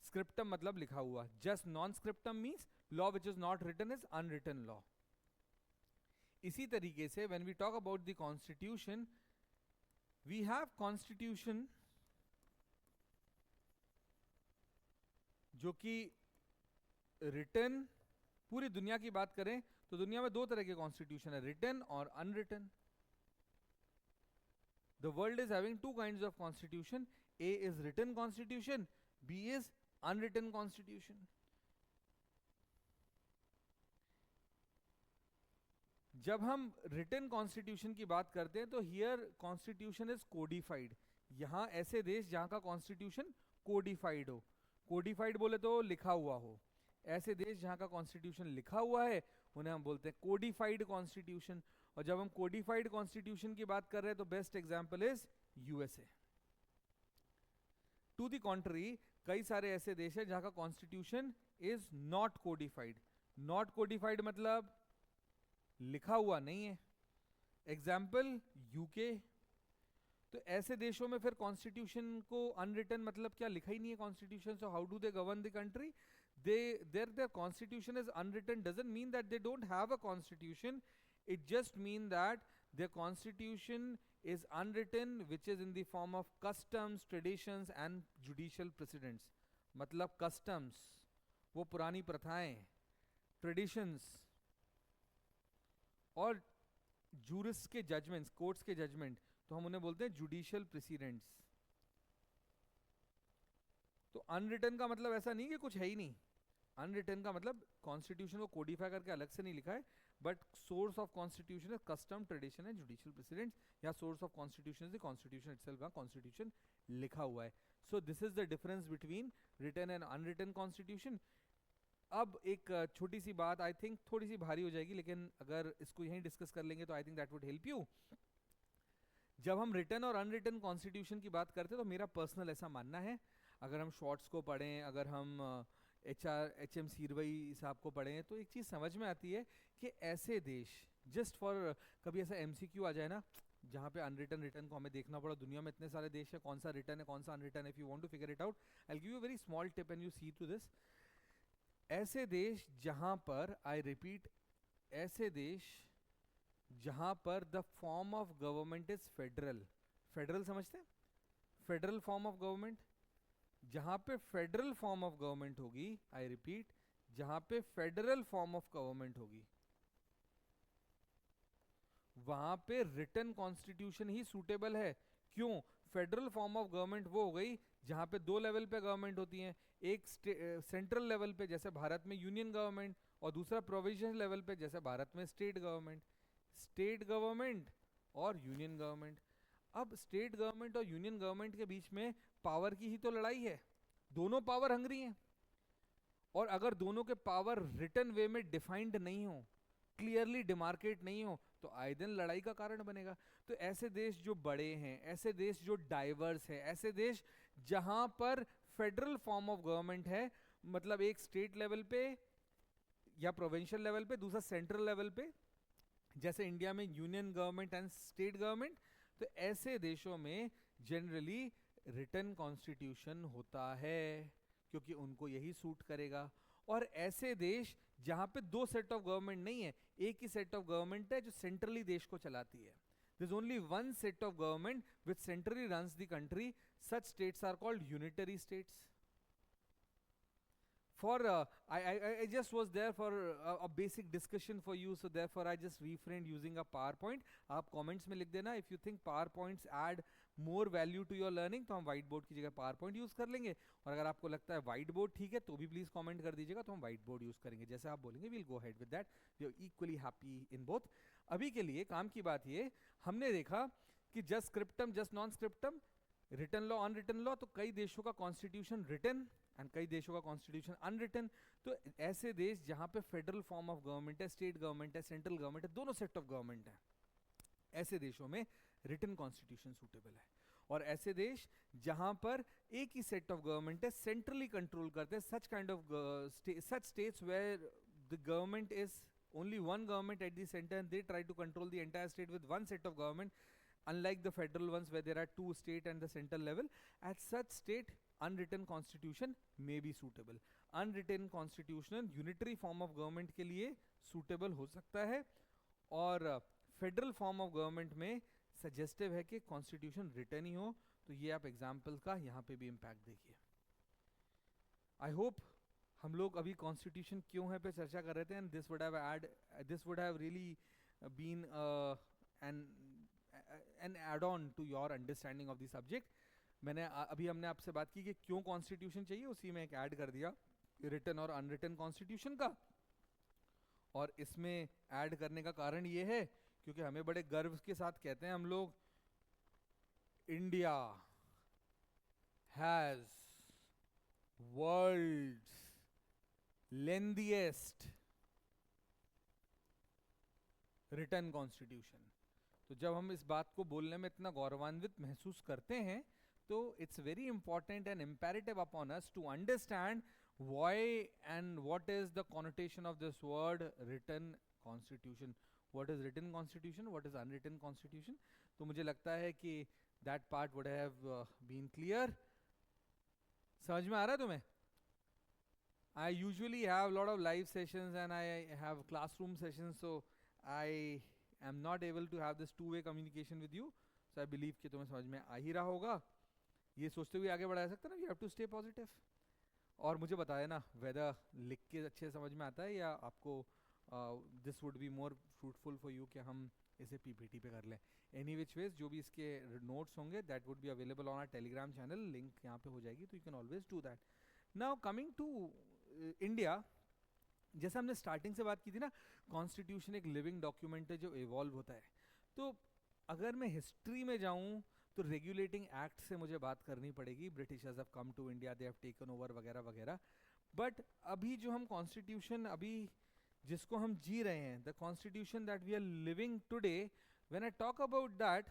स्क्रिप्टम मतलब लिखा हुआ. Jus non scriptum means law which is not written is unwritten law. इसी तरीके से when we talk about the constitution, we have constitution जो कि रिटन, पूरी दुनिया की बात करें तो दुनिया में 2 तरह के कॉन्स्टिट्यूशन है, रिटन और unwritten. The world is having 2 kinds of constitution. A is written constitution, B is unwritten constitution. जब हम written constitution की बात करते हैं तो here constitution is codified. यहाँ ऐसे देश जहाँ का constitution codified हो, codified बोले तो लिखा हुआ हो. ऐसे देश जहाँ का कॉन्स्टिट्यूशन लिखा हुआ है उन्हें हम बोलते हैं कोडिफाइड कॉन्स्टिट्यूशन. और जब हम कोडिफाइड कॉन्स्टिट्यूशन की बात कर रहे हैं तो best example is USA. To the country, कई सारे ऐसे देश हैं जहाँ का constitution is not codified. Not codified मतलब लिखा हुआ नहीं है. Example UK. तो ऐसे देशों में फिर कॉन्स्टिट्यूशन को अनरिटन मतलब क्या, लिखा ही नहीं है constitution. So how do they govern the country? Their constitution is unwritten doesn't mean that they don't have a constitution. It just means that their constitution is unwritten, which is in the form of customs, traditions and judicial precedents. मतलब customs, वो पुरानी प्रथाएं, traditions और jurists के judgments, courts के judgment, तो हम उन्हें बोलते हैं judicial precedents. तो अनरिटन का मतलब ऐसा नहीं कि कुछ है ही नहीं. अनरिटन का मतलब कॉन्स्टिट्यूशन को कोडिफाई करके अलग से नहीं लिखा है, बट सोर्स ऑफ कॉन्स्टिट्यूशन है custom, tradition and judicial precedents. या source of constitution is the constitution itself, constitution लिखा हुआ है. So this is the difference between written and unwritten constitution. अब एक छोटी सी बात, आई थिंक थोड़ी सी भारी हो जाएगी, लेकिन अगर इसको यहीं डिस्कस कर लेंगे तो I think that would help you. जब हम रिटन और अनरिटन कॉन्स्टिट्यूशन की बात करते हैं तो मेरा पर्सनल ऐसा मानना है, अगर हम शॉर्ट्स को पढ़ें, अगर हम एच.एम. सीरवई साहब को पढ़ें, तो एक चीज़ समझ में आती है कि ऐसे देश, जस्ट फॉर कभी ऐसा एमसीक्यू आ जाए ना जहाँ पे अनरिटन रिटन को हमें देखना पड़ा, दुनिया में इतने सारे देश है, कौन सा रिटन है कौन सा अनरिटन है. If you want to figure it out, I will give you very small tip and you see to this. ऐसे देश जहाँ पर, आई रिपीट, ऐसे देश जहाँ पर the form of government is federal. Federal समझते हैं? Federal form of government. जहां पे फेडरल फॉर्म ऑफ गवर्नमेंट होगी, आई रिपीट, जहां पे फेडरल फॉर्म ऑफ गवर्नमेंट होगी, वहां पे रिटन कॉन्स्टिट्यूशन ही सूटेबल है. क्यों? फेडरल फॉर्म ऑफ गवर्नमेंट वो हो गई जहां पे 2 लेवल पे गवर्नमेंट होती है, एक सेंट्रल लेवल पे जैसे भारत में यूनियन गवर्नमेंट, और दूसरा प्रोविंशियल लेवल पे जैसे भारत में स्टेट गवर्नमेंट. स्टेट गवर्नमेंट और यूनियन गवर्नमेंट. अब स्टेट गवर्नमेंट और यूनियन गवर्नमेंट के बीच में पावर की ही तो लड़ाई है. दोनों पावर हंग्री हैं, और अगर दोनों के पावर रिटर्न वे में डिफाइंड नहीं हो, क्लियरली डिमार्केट नहीं हो, तो आए दिन लड़ाई का कारण बनेगा। तो ऐसे देश जो बड़े हैं, ऐसे देश जो डाइवर्स है, ऐसे देश जहां पर फेडरल फॉर्म ऑफ गवर्नमेंट है, मतलब एक स्टेट लेवल पे या प्रोविंशियल लेवल पे, दूसरा सेंट्रल लेवल पे, जैसे इंडिया में union government and state government, तो ऐसे देशों में जनरली रिटन कॉन्स्टिट्यूशन होता है, क्योंकि उनको यही सूट करेगा। और ऐसे देश जहां पे दो सेट ऑफ गवर्नमेंट नहीं है, एक ही सेट ऑफ गवर्नमेंट है जो सेंट्रली देश को चलाती है, there is only one set of government which centrally runs the country, such states are called unitary states. For I just was there for a basic discussion for you, so therefore I just refrained using a PowerPoint. आप comments में लिख देना if you think PowerPoints add more value to your learning, तो हम white board की जगह PowerPoint use कर लेंगे, और अगर आपको लगता है white board ठीक है तो भी प्लीज comment कर दीजिएगा, तो हम white board use करेंगे, जैसे आप बोलेंगे we'll go ahead with that. We are equally happy in both. अभी के लिए काम की बात ये, हमने देखा कि just scriptum just non scriptum, written law unwritten law, तो कई देशों का कॉन्स्टिट्यूशन रिटन एंड कई देशों का कॉन्स्टिट्यूशन अनरिटन। तो ऐसे देश जहां पे फेडरल फॉर्म ऑफ गवर्नमेंट है, स्टेट गवर्नमेंट है, सेंट्रल गवर्नमेंट है, दोनों सेट ऑफ गवर्नमेंट है, ऐसे देशों में रिटन कॉन्स्टिट्यूशन सूटेबल है। और ऐसे देश जहां पर एक ही सेट ऑफ गवर्नमेंट है, सेंट्रली कंट्रोल करते हैं, such kind of such states where the government is only one government at the center and they try to control the entire state with one set of government, unlike the federal ones where there are two state and the central level. At such state unwritten constitution may be suitable. Unwritten constitution unitary form of government के लिए suitable हो सकता है, और federal form of government में suggestive है कि constitution return ही हो। तो ये आप एग्जाम्पल का यहाँ पे भी इम्पैक्ट देखिए। आई होप हम लोग अभी कॉन्स्टिट्यूशन क्यों है पे चर्चा कर रहे थे, and this would have really been an add on to your understanding of the subject. मैंने अभी हमने आपसे बात की कि क्यों कॉन्स्टिट्यूशन चाहिए, उसी में एक ऐड कर दिया रिटन और अनरिटन कॉन्स्टिट्यूशन का। और इसमें ऐड करने का कारण ये है क्योंकि हमें बड़े गर्व के साथ कहते हैं हम लोग, India has world's lengthiest written constitution. तो जब हम इस बात को बोलने में इतना गौरवान्वित महसूस करते हैं, तो it's very important and imperative upon us to understand why and what is the connotation of this word written constitution. What is written constitution, what is unwritten constitution? तो मुझे लगता है कि that part would have been clear. समझ में आ रहा है तुम्हें? I usually have a lot of live sessions and I have classroom sessions, so I am not able to have this two-way communication with you. So I believe कि तुम्हें समझ में आ ही रहा होगा। ये सोचते हुए आगे बढ़ा सकते ना, you have to stay positive. और मुझे बताया ना वेदर लिख के अच्छे समझ में आता है या आपको this would be more fruitful for you कि हम इसे पीपीटी पे कर लें। एनी विच वेज जो भी इसके नोट्स होंगे that would be available on our Telegram channel, link यहाँ पे हो जाएगी, तो you can always do that. Now coming to India, जैसे हमने स्टार्टिंग से बात की थी ना, कॉन्स्टिट्यूशन एक लिविंग डॉक्यूमेंट है जो इवॉल्व होता है। तो अगर मैं हिस्ट्री में जाऊँ तो रेगुलेटिंग एक्ट से मुझे बात करनी पड़ेगी, Britishers have come to India, they have taken over वगैरह वगैरह। बट अभी जो हम कॉन्स्टिट्यूशन अभी जिसको हम जी रहे हैं, the constitution that we are living today, when I talk about that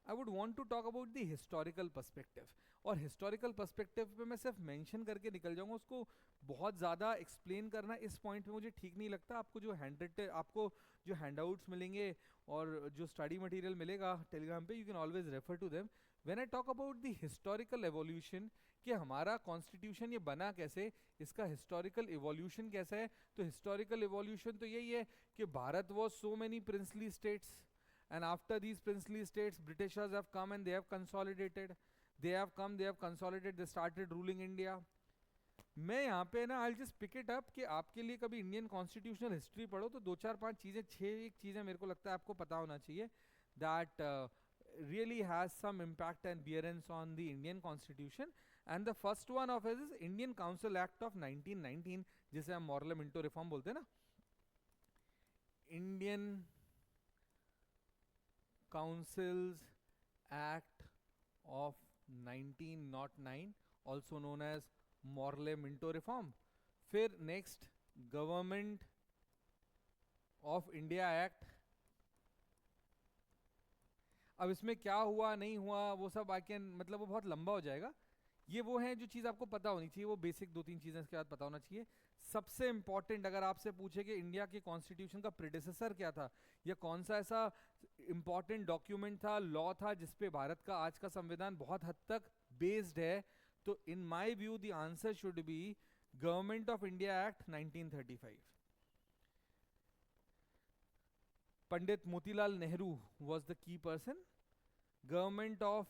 I would want to talk about the historical perspective. और हिस्टोरिकल पर्सपेक्टिव पे मैं सिर्फ मेंशन करके निकल जाऊंगा, उसको बहुत ज़्यादा एक्सप्लेन करना इस पॉइंट पे मुझे ठीक नहीं लगता। आपको जो हैंडआउट्स मिलेंगे और जो स्टडी मटेरियल मिलेगा टेलीग्राम पे, you can always refer to them. When I talk about the historical evolution कि हमारा कॉन्स्टिट्यूशन ये बना कैसे, इसका हिस्टोरिकल इवोल्यूशन कैसा है, तो हिस्टोरिकल इवोल्यूशन तो यही है कि Bharat was so many princely states, and after these princely states Britishers have come and they have consolidated, they started ruling India. मैं यहाँ पे ना I'll just pick it up कि आपके लिए कभी इंडियन कॉन्स्टिट्यूशनल हिस्ट्री पढ़ो तो 2-4-5 चीज़ें 6 चीज़ें मेरे को लगता है आपको पता होना चाहिए that really has some impact and bearance on the Indian constitution. And the first one of it is Indian Council Act of 1919, जिसे हम मॉरल मिंटो रिफॉर्म बोलते हैं ना। Indian Councils Act of 1909, also known as Morley Minto reform. फिर next government of India act. अब इसमें क्या हुआ नहीं हुआ वो सब आई कैन, मतलब वो बहुत लंबा हो जाएगा। ये वो है जो चीज़ आपको पता होनी चाहिए, वो बेसिक दो तीन चीज़ें इसके बाद पता होना चाहिए। सबसे इंपॉर्टेंट अगर आपसे पूछे कि इंडिया के कॉन्स्टिट्यूशन का प्रेडिसेसर क्या था, या कौन सा ऐसा इंपॉर्टेंट डॉक्यूमेंट था, लॉ था, जिसपे भारत का आज का संविधान बहुत हद तक बेस्ड है, तो in my view the answer should be government of India act 1935। Pandit Motilal Nehru was the key person. Government of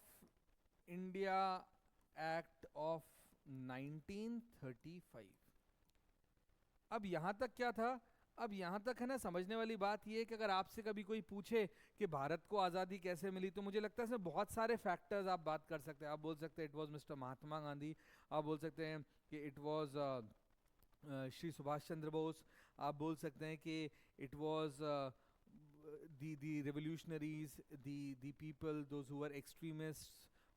India Act of 1935। अब यहां तक क्या था? अब यहां तक है ना, समझने वाली बात यह है कि अगर आपसे कभी कोई पूछे कि भारत को आज़ादी कैसे मिली, तो मुझे लगता है इसमें बहुत सारे फैक्टर्स आप बात कर सकते हैं। आप बोल सकते हैं it was mister Mahatma Gandhi, आप बोल सकते हैं कि इट वाज श्री सुभाष चंद्र बोस, आप बोल सकते हैं कि it was the revolutionaries, the people, those who were extremists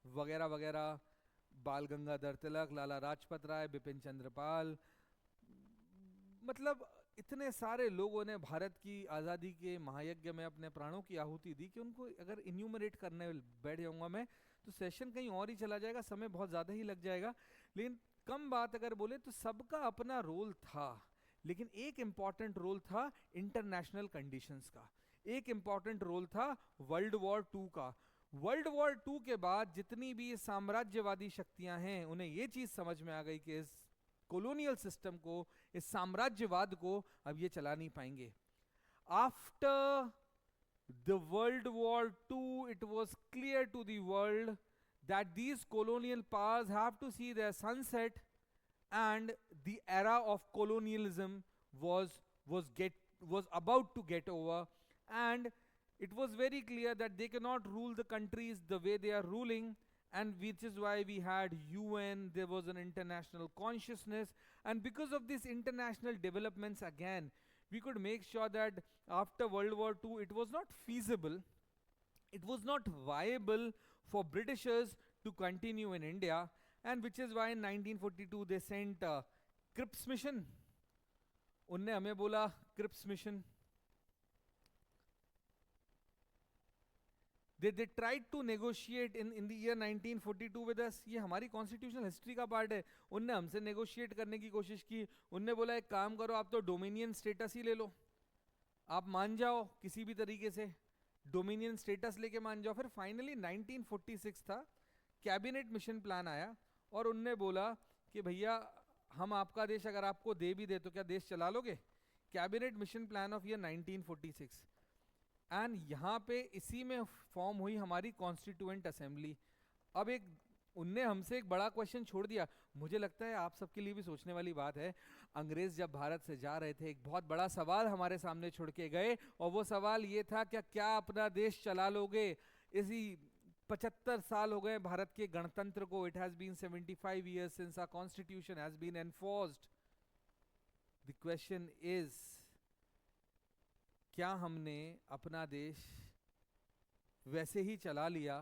वगैरह वगैरह, बाल गंगाधर तिलक, लाला राजपत राय, बिपिन चंद्र पाल, मतलब इतने सारे लोगों ने भारत की आज़ादी के महायज्ञ में अपने प्राणों की आहुति दी कि उनको अगर इन्यूमरेट करने बैठ जाऊंगा मैं तो सेशन कहीं और ही चला जाएगा, समय बहुत ज़्यादा ही लग जाएगा। लेकिन कम बात अगर बोले तो सबका अपना रोल था, लेकिन एक इम्पॉर्टेंट रोल था इंटरनेशनल कंडीशंस का, एक इंपॉर्टेंट रोल था वर्ल्ड वॉर टू का। वर्ल्ड वॉर टू के बाद जितनी भी साम्राज्यवादी शक्तियां हैं उन्हें ये चीज समझ में आ गई कि इस कॉलोनियल सिस्टम को, इस साम्राज्यवाद को अब ये चला नहीं पाएंगे। After the world war two it was clear to the world that these colonial powers have to see their sunset, and the era of colonialism was about to get over, and it was very clear that they cannot rule the countries the way they are ruling, and which is why we had UN, there was an international consciousness, and because of these international developments again we could make sure that after World War II it was not feasible, it was not viable for Britishers to continue in India, and which is why in 1942 they sent Cripps mission। उनने हमें बोला Cripps mission, they tried to negotiate in the year 1942 with us। ये हमारी constitutional history का part है। उनने हमसे negotiate करने की कोशिश की, उनने बोला एक काम करो आप तो डोमिनियन स्टेटस ही ले लो, आप मान जाओ किसी भी तरीके से, डोमिनियन स्टेटस लेके मान जाओ। फिर फाइनली 1946 था, कैबिनेट मिशन प्लान आया और उनने बोला कि भैया हम आपका देश अगर आपको दे भी दे तो क्या देश चला लोगे? Cabinet mission plan of year 1946। And यहाँ पे इसी में फॉर्म हुई हमारी कॉन्स्टिट्यूएंट असेंबली। अब एक उनने हमसे एक बड़ा क्वेश्चन छोड़ दिया, मुझे लगता है आप सबके लिए भी सोचने वाली बात है। अंग्रेज जब भारत से जा रहे थे एक बहुत बड़ा सवाल हमारे सामने छोड़ के गए, और वो सवाल ये था क्या अपना देश चला लोगे? इसी 75 साल हो गए भारत के गणतंत्र को, it has been 75 years since our constitution has been enforced. The question is, क्या हमने अपना देश वैसे ही चला लिया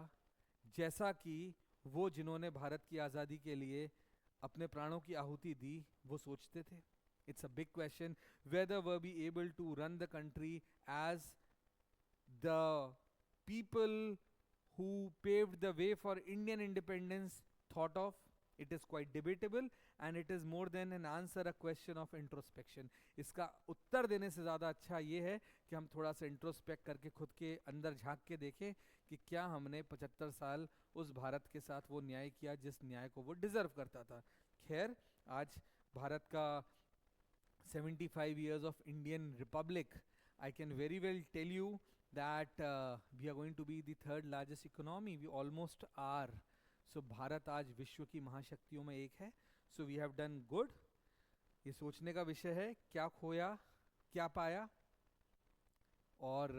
जैसा कि वो जिन्होंने भारत की आज़ादी के लिए अपने प्राणों की आहुति दी वो सोचते थे? It's a big question whether we're be able to run the country as the people who paved the way for Indian independence thought of. It is quite debatable and it is more than an answer a question of introspection। इसका उत्तर देने से ज़्यादा अच्छा ये है कि हम थोड़ा सा इंट्रोस्पेक्ट करके खुद के अंदर झांक के देखें कि क्या हमने 75 साल उस भारत के साथ वो न्याय किया जिस न्याय को वो डिज़र्व करता था। खैर आज भारत का 75 years of Indian Republic, I can very well tell you that we are going to be the third largest economy, we almost are। so Bharat आज विश्व की महाशक्तियों में एक है। so we have done good। ये सोचने का विषय है क्या खोया क्या पाया। और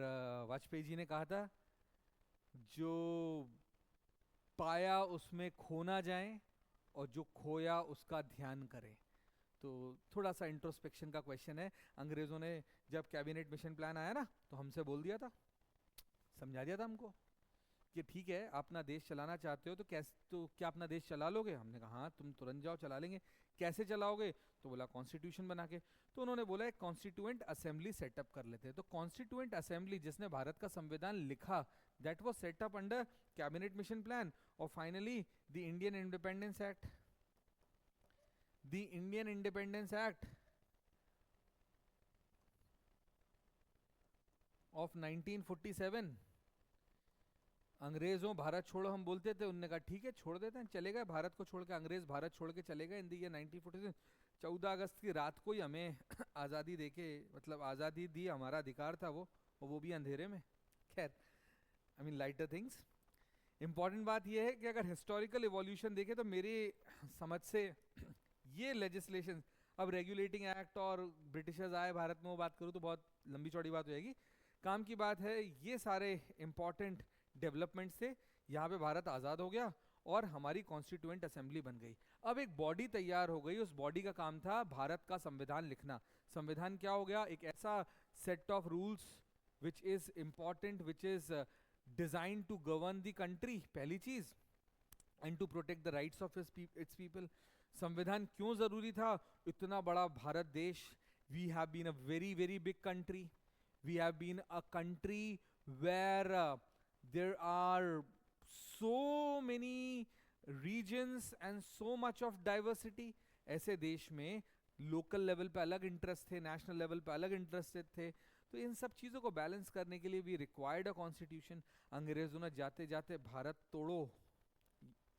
वाजपेयी जी ने कहा था जो पाया उसमें खो ना जाए और जो खोया उसका ध्यान करें। तो थोड़ा सा इंट्रोस्पेक्शन का क्वेश्चन है। अंग्रेजों ने जब कैबिनेट मिशन प्लान आया ना तो हमसे बोल दिया था, समझा दिया था हमको कि ठीक है अपना देश चलाना चाहते हो तो कैसे, तो क्या अपना देश चला लोगे? हमने कहा हाँ तुम तुरंत जाओ चला लेंगे। कैसे चलाओगे? तो बोला कॉन्स्टिट्यूशन बना के। तो उन्होंने बोला एक कॉन्स्टिट्यूएंट असेंबली सेटअप कर लेते हैं। तो कॉन्स्टिट्यूएंट असेंबली जिसने भारत का संविधान लिखा, that was setup under cabinet mission plan. और finally the Indian independence act, the Indian independence act of 1947। अंग्रेजों भारत छोड़ो हम बोलते थे, उनने कहा ठीक है छोड़ देते हैं, चले गए भारत को छोड़ के, अंग्रेज भारत छोड़ के चले गए इन दी ईयर 1947। 14 अगस्त की रात को ही हमें आज़ादी देके, मतलब आज़ादी दी, हमारा अधिकार था वो, और वो भी अंधेरे में। खैर I mean lighter things. Important बात यह है कि अगर हिस्टोरिकल इवोल्यूशन देखें तो मेरे समझ से ये लेजिस्लेशन, अब रेगुलेटिंग एक्ट और ब्रिटिशर्स आए भारत में वो बात करूँ तो बहुत लंबी चौड़ी बात हो जाएगी। काम की बात है ये सारे इंपॉर्टेंट डेवलपमेंट्स थे, यहाँ पे भारत आज़ाद हो गया और हमारी कॉन्स्टिट्यूएंट असेंबली बन गई। अब एक बॉडी तैयार हो गई, उस बॉडी का काम था भारत का संविधान लिखना। संविधान क्या हो गया? एक ऐसा set of rules which is important, which is design to govern the country, पहली चीज, and to protect the rights of its people. संविधान क्यों जरूरी था? इतना बड़ा भारत देश, we have been a very very big country, we have been a country where there are so many regions and so much of diversity. ऐसे देश में लोकल लेवल पे अलग इंटरेस्ट थे, नेशनल लेवल पे अलग इंटरेस्ट थे, तो इन सब चीज़ों को बैलेंस करने के लिए भी रिक्वायर्ड अ कॉन्स्टिट्यूशन। अंग्रेजों ने जाते जाते भारत तोड़ो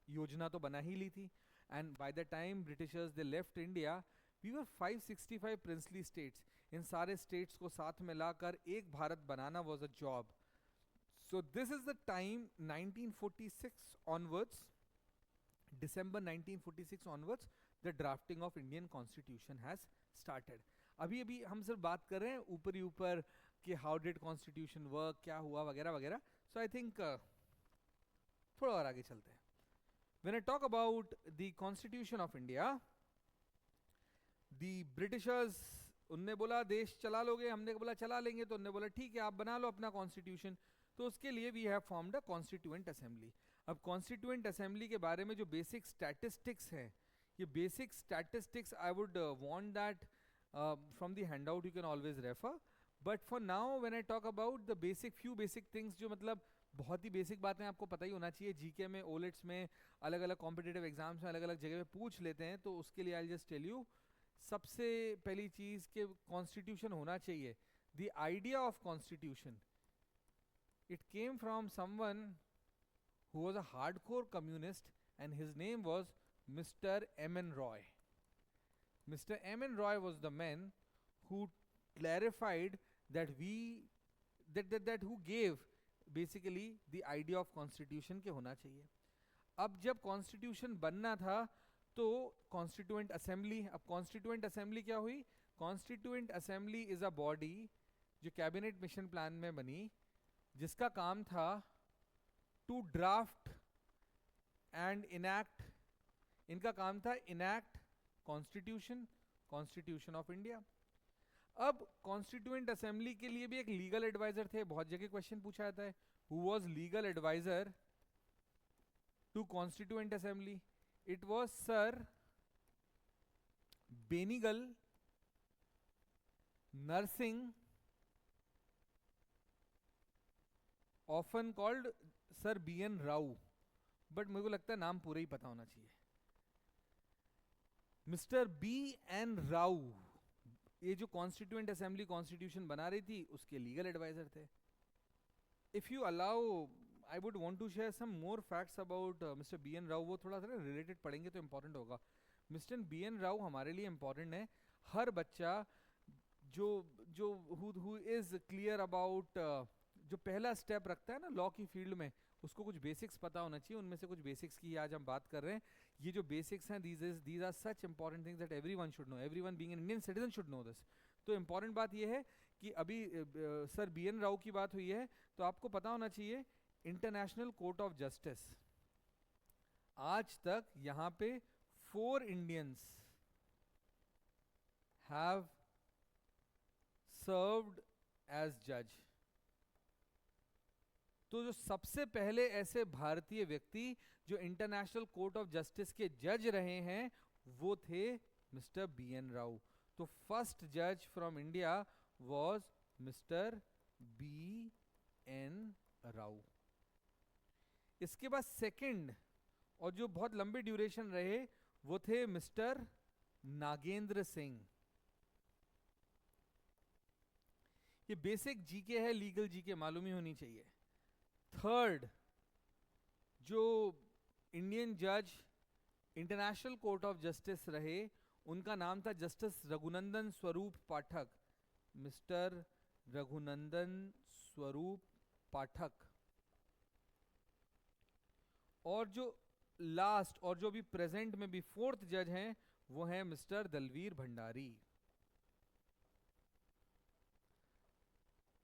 योजना तो बना ही ली थी, and by the time Britishers they left India, we were 565 princely states. इन सारे स्टेट्स को साथ में लाकर एक भारत बनाना was a job. So this is the time 1946 onwards, December 1946 onwards, the drafting of Indian Constitution has started. अभी अभी हम सिर्फ बात कर रहे हैं ऊपर ही ऊपर कि हाउ डिड कॉन्स्टिट्यूशन वर्क, क्या हुआ वगैरह वगैरह। सो आई थिंक थोड़ा और आगे चलते हैं। When I talk about the Constitution of India, the Britishers, उनने बोला देश चला लोगे, हमने बोला चला लेंगे, तो उनने बोला ठीक है आप बना लो अपना कॉन्स्टिट्यूशन। तो उसके लिए we have formed a constituent assembly. अब कॉन्स्टिट्यूएंट असेंबली के बारे में जो बेसिक स्टैटिस्टिक्स हैं, ये basic statistics I would want that from the handout you can always refer, but for now when I talk about the basic few basic things, जो मतलब बहुत ही बेसिक बातें आपको पता ही होना चाहिए, जीके में, ओलेट्स में, अलग अलग कॉम्पिटिटिव एग्जाम्स में अलग अलग जगह पे पूछ लेते हैं, तो उसके लिए आई जस्ट टेल यू। सबसे पहली चीज के कॉन्स्टिट्यूशन होना चाहिए, the idea of constitution, it came from someone who was a hardcore communist, and his name was Mr. M.N. Roy. Mr. M.N. Roy was the man who clarified that who gave basically the idea of constitution के होना चाहिए। अब जब constitution बनना था तो constituent assembly, अब constituent assembly क्या हुई? constituent assembly is a body जो cabinet mission plan में बनी, जिसका काम था टू ड्राफ्ट एंड इनैक्ट, इनका काम था enact constitution, constitution of India. अब कॉन्स्टिट्यूएंट असेंबली के लिए भी एक लीगल एडवाइजर थे, बहुत जगह क्वेश्चन पूछा जाता है, who was legal adviser to constituent assembly? It was sir Benegal Narsingh, often called sir B N Rau, but मेरे को लगता है नाम पूरा ही पता होना चाहिए। मिस्टर बी एन राव, ये जो कॉन्स्टिट्यूएंट असेंबली कॉन्स्टिट्यूशन बना रही थी उसके लीगल एडवाइजर थे। If you allow, I would want to share some more facts about mister B N Rau, वो थोड़ा सा रिलेटेड पढ़ेंगे तो इंपॉर्टेंट होगा। मिस्टर बी एन राव हमारे लिए इंपॉर्टेंट है। हर बच्चा जो जो हु इज क्लियर अबाउट, जो पहला स्टेप रखता है ना लॉ की फील्ड में, उसको कुछ बेसिक्स पता होना चाहिए। उनमें से कुछ बेसिक्स की आज हम बात कर रहे हैं। ये जो बेसिक्स हैं, these are such important things that everyone should know, everyone being an Indian citizen should know this. तो इंपॉर्टेंट बात ये है कि अभी सर बी एन राव की बात हुई है, तो आपको पता होना चाहिए इंटरनेशनल कोर्ट ऑफ जस्टिस, आज तक यहाँ पे 4 इंडियंस हैव सर्व्ड एज जज। तो जो सबसे पहले ऐसे भारतीय व्यक्ति जो इंटरनेशनल कोर्ट ऑफ जस्टिस के जज रहे हैं वो थे मिस्टर बी एन राव। तो फर्स्ट जज from India was mister B N Rau. इसके बाद सेकंड और जो बहुत लंबे ड्यूरेशन रहे वो थे मिस्टर नागेंद्र सिंह। ये बेसिक जीके है, लीगल जीके मालूम ही होनी चाहिए। थर्ड जो इंडियन जज इंटरनेशनल कोर्ट ऑफ जस्टिस रहे उनका नाम था जस्टिस रघुनंदन स्वरूप पाठक, मिस्टर रघुनंदन स्वरूप पाठक। और जो लास्ट और जो भी प्रेजेंट में भी फोर्थ जज हैं वो हैं mister Dalveer Bhandari.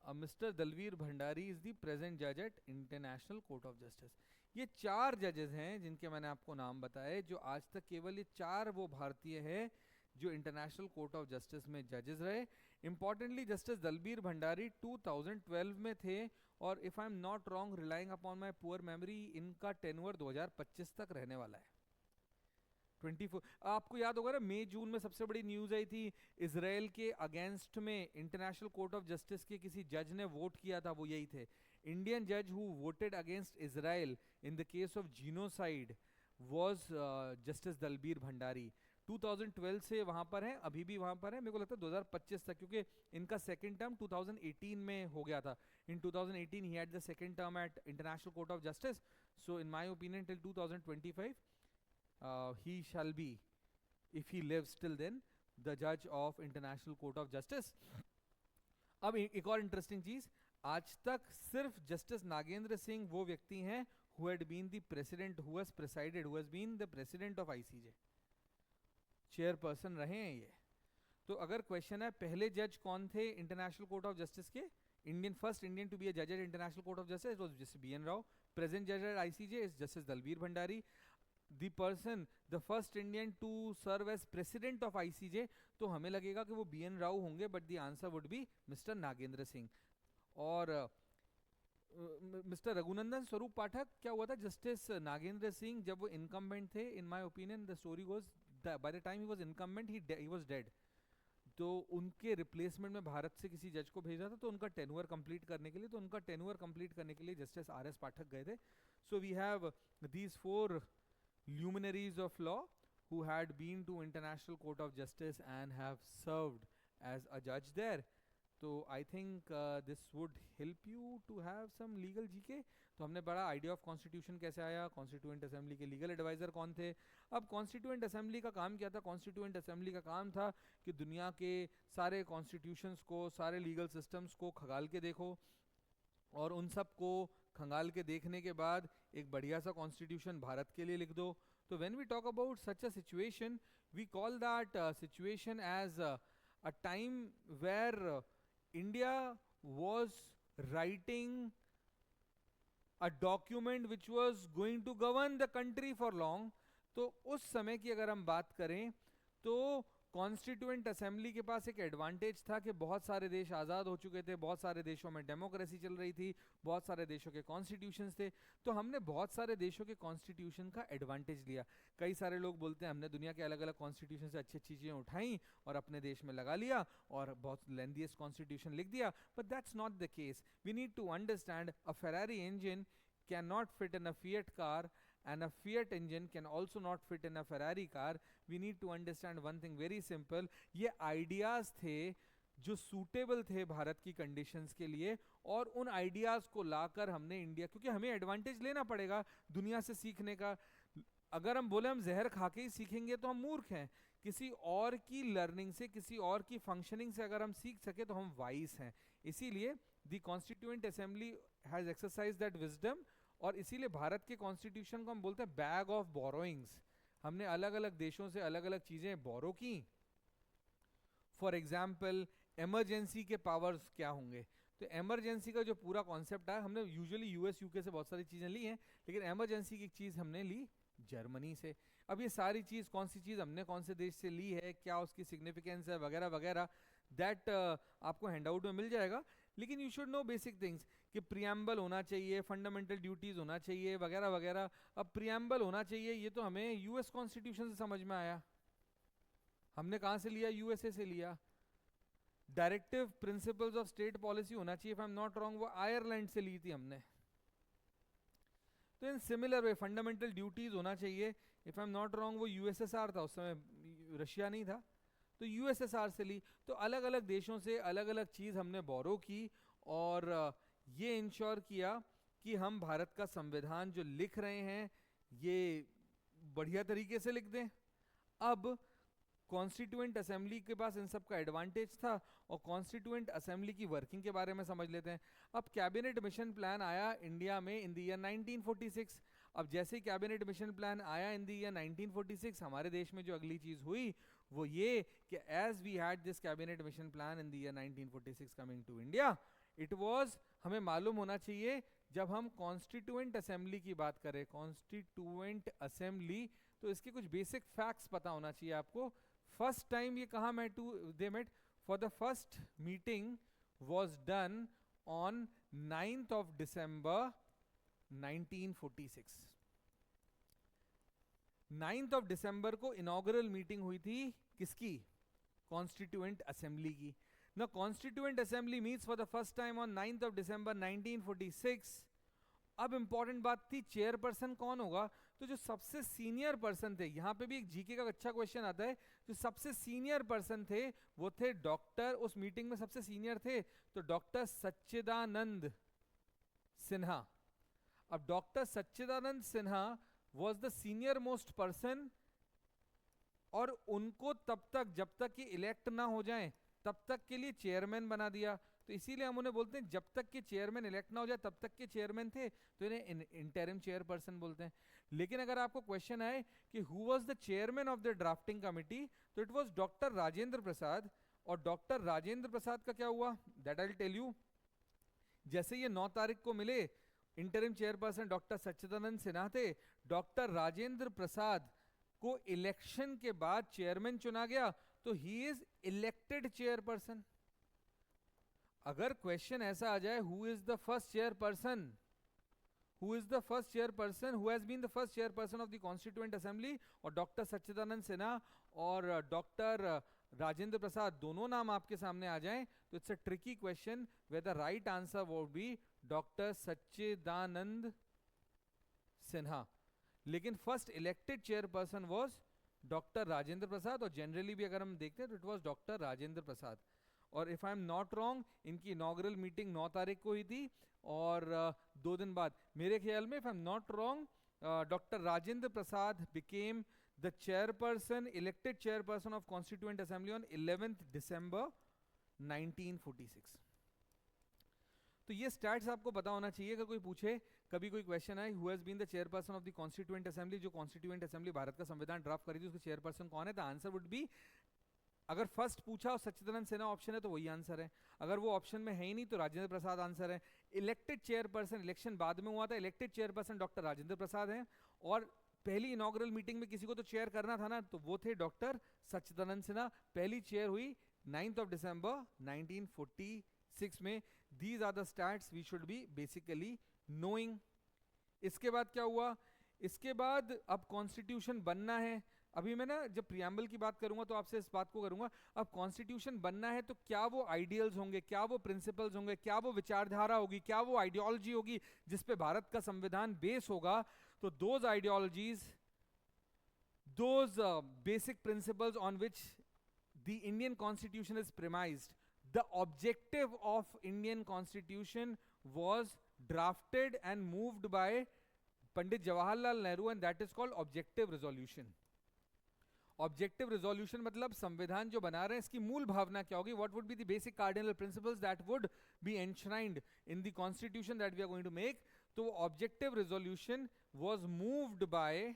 Mister Dalveer Bhandari is the present जज at international court of justice. ये चार जजेस हैं जिनके मैंने आपको नाम बताए, जो आज तक केवल ये चार वो भारतीय हैं जो इंटरनेशनल कोर्ट ऑफ जस्टिस में जजेस रहे। इंपॉर्टेंटली जस्टिस दलबीर भंडारी 2012 में थे और if I am not wrong, relying upon my poor memory, इनका टेन्योर 2025 तक रहने वाला है। 24 आपको याद होगा ना, मई जून में सबसे बड़ी न्यूज आई थी इजराइल के अगेंस्ट में इंटरनेशनल कोर्ट ऑफ जस्टिस के किसी जज ने वोट किया था, वो यही थे। इंडियन जज who voted against Israel in the case of genocide was justice Dalbir Bhandari. 2012 से वहां पर हैं, अभी भी वहां पर हैं। मेरे को लगता है 2025 तक, क्योंकि इनका सेकंड टर्म 2018 में हो गया था। In 2018 he had the second term at international court of justice. So in my opinion till 2025 he shall be, if he lives till then, the judge of International Court of Justice. अब एक और interesting चीज, आज तक सिर्फ justice Nagendra Singh वो व्यक्ति हैं who had been the president, who has presided, who has been the president of ICJ, chairperson रहे हैं ये। तो अगर क्वेश्चन है पहले जज कौन थे इंटरनेशनल कोर्ट ऑफ जस्टिस के, Indian first Indian to be a जज at international court of justice was justice B N Rau. Present जज at ICJ is justice Dalbir Bhandari. The person, the first Indian to serve as president of ICJ, तो हमें लगेगा कि वो B N Rao होंगे, but the answer would B mister Nagendra Singh. और mister Raghunandan स्वरूप पाठक, क्या हुआ था जस्टिस नागेंद्र सिंह जब वो इनकम्बेंट थे, इन my opinion the story was by the time he was incumbent he was dead. तो उनके रिप्लेसमेंट में भारत से किसी जज को भेजा था, तो उनका टेन्योर कंप्लीट करने के लिए जस्टिस आर एस पाठक गए थे। So we have these 4 luminaries of law who had been to International Court of Justice and have served as a judge there. तो I think this would help you to have some legal GK. तो हमने बड़ा idea of constitution कैसे आया, constituent assembly के legal adviser कौन थे। अब कॉन्स्टिट्यूएंट असेंबली का काम क्या था? कॉन्स्टिट्यूएंट असेंबली का काम था कि दुनिया के सारे कॉन्स्टिट्यूशंस को, सारे लीगल सिस्टम्स को खंगाल के देखो, और उन सब को खंगाल के देखने के बाद एक बढ़िया सा कॉन्स्टिट्यूशन भारत के लिए लिख दो। तो when we talk about such a situation, we call that situation as a time where India was writing a document which was going to govern the country for long. तो उस समय की अगर हम बात करें तो कॉन्स्टिट्यूएंट असेंबली के पास एक एडवांटेज था कि बहुत सारे देश आज़ाद हो चुके थे, बहुत सारे देशों में डेमोक्रेसी चल रही थी, बहुत सारे देशों के कॉन्स्टिट्यूशंस थे। तो हमने बहुत सारे देशों के कॉन्स्टिट्यूशन का एडवांटेज लिया। कई सारे लोग बोलते हैं हमने दुनिया के अलग अलग कॉन्स्टिट्यूशन से अच्छी अच्छी चीज़ें उठाई और अपने देश में लगा लिया और बहुत लेंथीएस्ट कॉन्स्टिट्यूशन लिख दिया, but that's not the case. We need to understand a Ferrari engine can not fit in a Fiat car, and a Fiat engine can also not fit in a Ferrari car. We need to understand one thing very simple. ये ideas थे जो suitable थे भारत की conditions के लिए, और उन ideas को लाकर हमने इंडिया, क्योंकि हमें एडवांटेज लेना पड़ेगा दुनिया से सीखने का। अगर हम बोले हम जहर खा के ही सीखेंगे तो हम मूर्ख हैं। किसी और की लर्निंग से, किसी और की फंक्शनिंग से अगर हम सीख सके तो हम वाइस हैं। इसीलिए the constituent assembly has exercise that wisdom, और इसीलिए भारत के कॉन्स्टिट्यूशन को हम बोलते हैं बैग ऑफ बोरोइंग्स। हमने अलग अलग देशों से अलग अलग चीजें बोरो की। फॉर एग्जाम्पल इमरजेंसी के पावर्स क्या होंगे, तो इमरजेंसी का जो पूरा कॉन्सेप्ट है, हमने यूजुअली यूएस यूके से बहुत सारी चीजें ली हैं, लेकिन इमरजेंसी की चीज हमने ली जर्मनी से। अब ये सारी चीज कौन सी चीज हमने कौन से देश से ली है, क्या उसकी सिग्निफिकेंस है, वगैरह वगैरह, दैट आपको हैंडआउट में मिल जाएगा। लेकिन you should know basic things कि प्रियम्बल होना चाहिए, फंडामेंटल ड्यूटीज होना चाहिए, वगैरह वगैरह। अब प्रियम्बल होना चाहिए ये तो हमें यूएस कॉन्स्टिट्यूशन से समझ में आया। हमने कहाँ से लिया? यूएसए से लिया। Directive principles of state policy होना चाहिए, if I am not wrong, वो आयरलैंड से ली थी हमने। तो in similar way fundamental duties होना चाहिए, if I am not wrong वो यूएसएसआर था उस समय, रशिया नहीं था, तो यूएसएसआर से ली। तो अलग अलग देशों से अलग अलग चीज हमने बोरो की और ये इंश्योर किया कि हम भारत का संविधान जो लिख रहे हैं ये बढ़िया तरीके से लिख दें। अब कॉन्स्टिट्यूएंट असेंबली के पास इन सब का एडवांटेज था, और कॉन्स्टिट्यूएंट असेंबली की वर्किंग के बारे में समझ लेते हैं। अब कैबिनेट मिशन प्लान आया इंडिया में इन द ईयर 1946। अब जैसे ही कैबिनेट मिशन प्लान आया इन द ईयर 1946, हमारे देश में जो अगली चीज हुई वो ये कि as we had this cabinet mission plan in the year 1946 coming to India, it was, हमें मालूम होना चाहिए जब हम कॉन्स्टिट्यूएंट असेंबली की बात करें, कॉन्स्टिट्यूएंट असेंबली, तो इसके कुछ बेसिक फैक्ट्स पता होना चाहिए आपको। फर्स्ट टाइम ये कहाँ they met, for the first meeting was done on 9th of December 1946। 9th of December को इनॉग्रल मीटिंग हुई थी किसकी? कॉन्स्टिट्यूएंट असेंबली की। Now Constituent Assembly meets for the first time on 9th of December 1946। अब important बात थी chairperson कौन होगा, तो जो सबसे सीनियर पर्सन थे, यहां पे भी एक जीके का अच्छा क्वेश्चन आता है, जो सबसे सीनियर पर्सन थे वो थे डॉक्टर, उस मीटिंग में सबसे सीनियर थे तो डॉक्टर सच्चिदानंद सिन्हा। अब doctor Sachchidanand Sinha was the senior most person, और उनको तब तक जब तक कि इलेक्ट ना हो जाएं तब तक के लिए चेयरमैन बना दिया। तो इसीलिए हम उन्हें बोलते हैं जब तक कि चेयरमैन इलेक्ट ना हो जाए तब तक के चेयरमैन थे, तो इन्हें इंटरिम चेयरपर्सन बोलते हैं। लेकिन अगर आपको क्वेश्चन आए कि who was the chairman of the drafting committee, तो it was doctor Rajendra Prasad. और डॉक्टर राजेंद्र प्रसाद का क्या हुआ, that I will tell you. जैसे ये 9 तारीख को मिले, इंटरिम चेयरपर्सन डॉक्टर सच्चिदानंद सिन्हा थे, डॉक्टर राजेंद्र प्रसाद को इलेक्शन के बाद चेयरमैन चुना गया, तो ही इज इलेक्टेड चेयरपर्सन। अगर क्वेश्चन ऐसा आ जाए who is the first chairperson, who is the first chairperson, who has been the first chairperson of the constituent assembly, और डॉक्टर सच्चिदानंद सिन्हा और डॉक्टर राजेंद्र प्रसाद दोनों नाम आपके सामने आ जाएं, तो it's a tricky question where the right answer would be doctor सच्चिदानंद सिन्हा। लेकिन first elected chairperson was doctor Rajendra Prasad, और जनरली भी अगर हम देखते हैं तो it was doctor Rajendra Prasad. और if I am not wrong इनकी इनॉग्रल मीटिंग 9 तारीख को हुई थी, और 2 दिन बाद मेरे ख्याल में, if I am not wrong, doctor Rajendra Prasad became the chairperson, elected chairperson of constituent assembly on 11th December 1946। तो ये स्टैट्स आपको पता होना चाहिए। अगर कोई पूछे, कभी कोई क्वेश्चन आए who has been the chairperson of the constituent assembly, जो कॉन्स्टिट्यूएंट असेंबली भारत का संविधान ड्राफ्ट करी थी उसके चेयरपर्सन कौन है, द आंसर वुड बी, अगर फर्स्ट पूछा और सच्चिदानंद सिन्हा ऑप्शन है तो वही आंसर है, अगर वो ऑप्शन में है ही नहीं तो राजेंद्र प्रसाद आंसर है। इलेक्टेड चेयरपर्सन, इलेक्शन बाद में हुआ था, इलेक्टेड चेयरपर्सन डॉक्टर राजेंद्र प्रसाद हैं, और पहली इनॉग्रल मीटिंग में किसी को तो चेयर करना था ना, तो वो थे डॉक्टर सच्चिदानंद सिन्हा। पहली चेयर हुई 9th of December 1946 में। These are the stats we should be basically knowing। इसके बाद क्या हुआ, इसके बाद अब कॉन्स्टिट्यूशन बनना है। अभी मैं ना जब प्रियम्बल की बात करूंगा तो आपसे इस बात को करूंगा, अब कॉन्स्टिट्यूशन बनना है तो क्या वो आइडियल्स होंगे, क्या वो प्रिंसिपल्स होंगे, क्या वो विचारधारा होगी, क्या वो आइडियोलॉजी होगी जिस पे भारत का संविधान बेस होगा। तो those ideologies, those basic principles on which the Indian constitution is premised, the objective of Indian Constitution was drafted and moved by Pandit Jawaharlal Nehru, and that is called objective resolution। Objective resolution मतलब संविधान जो बना रहे हैं इसकी मूल भावना क्या होगी, what would be the basic cardinal principles that would be enshrined in the constitution that we are going to make. तो objective resolution was moved by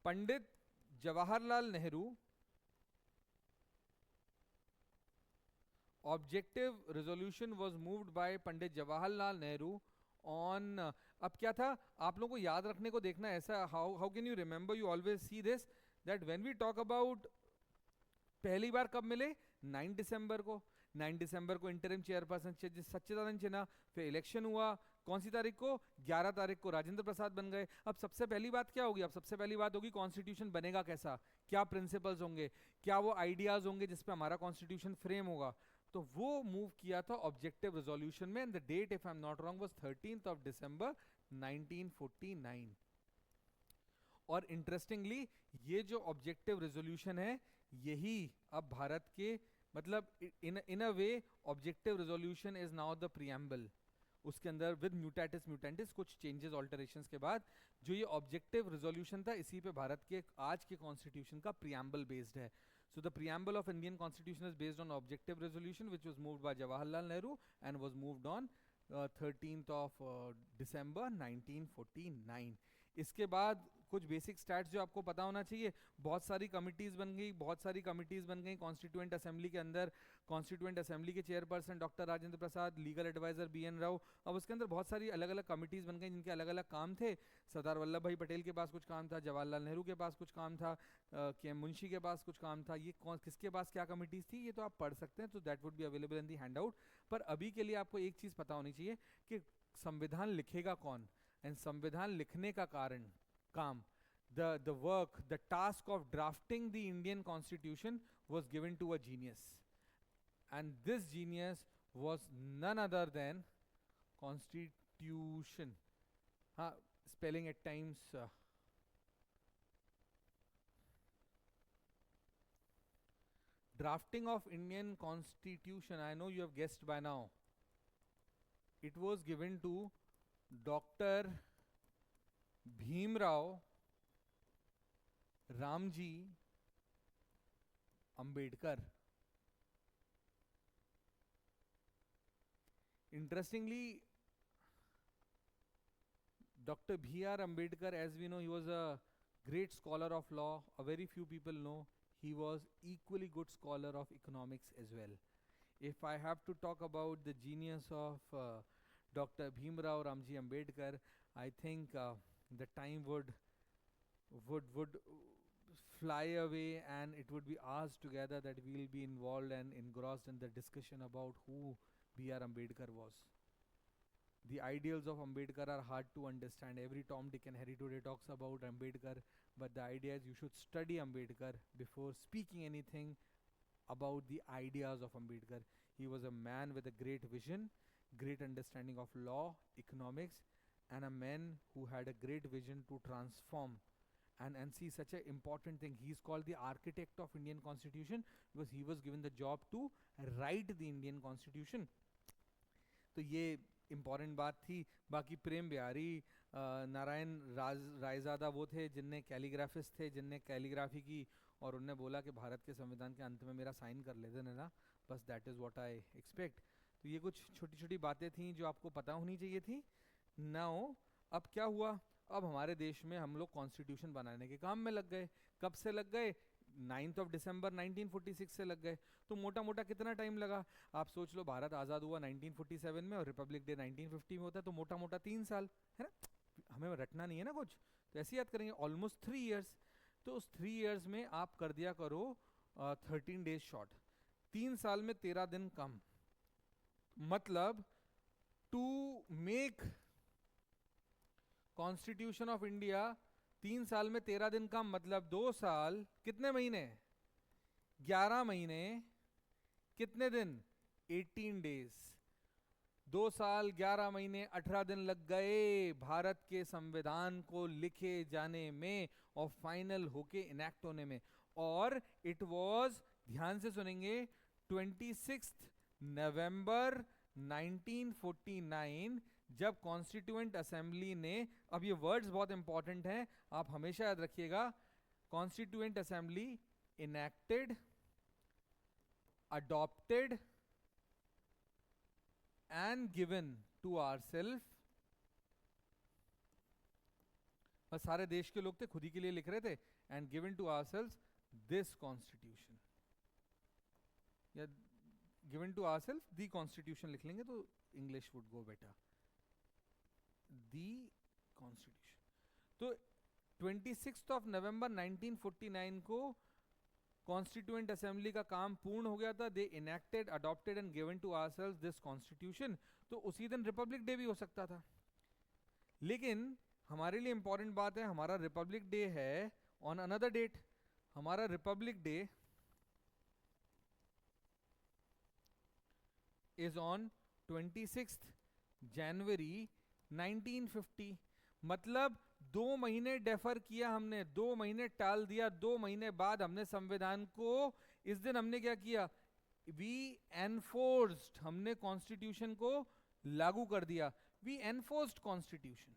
Pandit Jawaharlal Nehru. Objective resolution was moved by Pandit Jawaharlal Nehru on, अब क्या था आप लोगों को याद रखने को देखना ऐसा, how can you remember, you always see this that when we talk about पहली बार कब मिले 9 दिसंबर को, 9 दिसंबर को इंटरिम चेयरपर्सन सच्चिदानंद सिन्हा, फिर इलेक्शन हुआ कौन सी तारीख को, 11 तारीख को राजेंद्र प्रसाद बन गए। अब सबसे पहली बात क्या होगी, अब सबसे पहली बात होगी कॉन्स्टिट्यूशन बनेगा कैसा, क्या प्रिंसिपल्स होंगे, क्या वो आइडियाज होंगे जिसपे हमारा कॉन्स्टिट्यूशन फ्रेम होगा। तो वो मूव किया था ऑब्जेक्टिव रेजोल्यूशन में, and the date if I am not wrong was 13th of December 1949। और इंटरेस्टिंगली ये जो ऑब्जेक्टिव रेजोल्यूशन है यही अब भारत के मतलब in a way objective resolution is now the preamble. उसके अंदर विद म्यूटेटिस म्यूटेंटिस कुछ चेंजेस ऑल्टरेशंस के बाद जो ये ऑब्जेक्टिव रेजोल्यूशन था इसी पे भारत के आज के कॉन्स्टिट्यूशन का प्रीएम्बल बेस्ड है। So the preamble of Indian Constitution is based on objective resolution which was moved by Jawaharlal Nehru and was moved on 13th of December 1949। इसके बाद कुछ बेसिक स्टैट्स जो आपको पता होना चाहिए, बहुत सारी कमिटीज बन गई कॉन्स्टिट्यूएंट असेंबली के अंदर। कॉन्स्टिट्यूएंट असेंबली के चेयरपर्सन डॉक्टर राजेंद्र प्रसाद, लीगल एडवाइजर BN राव। अब उसके अंदर बहुत सारी अलग अलग कमिटीज बन गई जिनके अलग अलग काम थे। सरदार वल्लभ भाई पटेल के पास कुछ काम था, जवाहरलाल नेहरू के पास कुछ काम था, के मुंशी के पास कुछ काम था। ये कौन किसके पास क्या कमिटीज थी ये तो आप पढ़ सकते हैं, तो that would be available in the handout. पर अभी के लिए आपको एक चीज पता होनी चाहिए कि संविधान लिखेगा कौन, एंड संविधान लिखने का कारण काम the work, the task of drafting the Indian Constitution was given to a genius, and this genius was none other than Constitution. Spelling at times drafting of Indian Constitution, I know you have guessed by now, it was given to Dr. Bhimrao Ramji Ambedkar। Interestingly, Dr. B.R. Ambedkar, as we know, he was a great scholar of law. A very few people know he was equally good scholar of economics as well. If I have to talk about the genius of Dr. Bhimrao Ramji Ambedkar, I think the time would fly away, and it would be hours together that we will be involved and engrossed in the discussion about who B.R. Ambedkar was. The ideals of Ambedkar are hard to understand. Every Tom, Dick and Harry today talks about Ambedkar, but the idea is you should study Ambedkar before speaking anything about the ideas of Ambedkar. He was a man with a great vision, great understanding of law, economics, and a man who had a great vision to transform and see such an important thing. He is called the architect of Indian Constitution because he was given the job to write the Indian Constitution. तो ये important बात थी। बाकी प्रेम बिहारी नारायण रायजादा वो थे जिनने कैलीग्राफिस्ट थे, जिनने कैलीग्राफी की और उनने बोला कि भारत के संविधान के अंत में मेरा साइन कर लेते ना, बस that is what I expect. तो ये कुछ छोटी छोटी बातें थी जो आपको पता होनी चाहिए थी। नाउ अब क्या हुआ, अब हमारे देश में हम लोग कॉन्स्टिट्यूशन बनाने के काम में लग गए। कब से लग गए, 9th of December 1946 से लग गए। तो मोटा मोटा कितना टाइम लगा, आप सोच लो, भारत आज़ाद हुआ 1947 में और रिपब्लिक डे 1950 में होता है, तो मोटा मोटा 3 साल है ना। हमें रटना नहीं है ना कुछ, तो ऐसे याद करेंगे, ऑलमोस्ट 3 years। तो उस 3 years में आप कर दिया करो 13 days शॉर्ट, 3 साल में 13 दिन कम। मतलब to make constitution of India 3 साल में 13 दिन कम, मतलब 2 साल कितने महीने, 11 महीने कितने दिन, 18 days। 2 साल 11 महीने 18 दिन लग गए भारत के संविधान को लिखे जाने में और फाइनल होके इनैक्ट होने में। और इट वाज, ध्यान से सुनेंगे, 26 नवंबर 1949 जब कॉन्स्टिट्यूएंट असेंबली ने, अब ये वर्ड्स बहुत इंपॉर्टेंट हैं, आप हमेशा याद रखिएगा, constituent assembly enacted, adopted and given to ourself, बस सारे देश के लोग थे, खुद ही के लिए लिख रहे थे, and given to ourself this constitution, या given to ourself the constitution लिख लेंगे तो English would go better, the constitution. तो 26 of November 1949 को कॉन्स्टिट्यूएंट असेंबली का काम पूर्ण हो गया था, they enacted, adopted and given to ourselves this constitution. तो उसी दिन रिपब्लिक डे भी हो सकता था। लेकिन हमारे लिए इंपॉर्टेंट बात है, हमारा रिपब्लिक डे है ऑन अनदर डेट। हमारा Republic day is on 26 January 1950। मतलब 2 महीने डेफर किया हमने, 2 महीने टाल दिया, 2 महीने बाद हमने संविधान को, इस दिन हमने क्या किया, वी एनफोर्स्ड, हमने कॉन्स्टिट्यूशन को लागू कर दिया, वी एनफोर्स्ड कॉन्स्टिट्यूशन।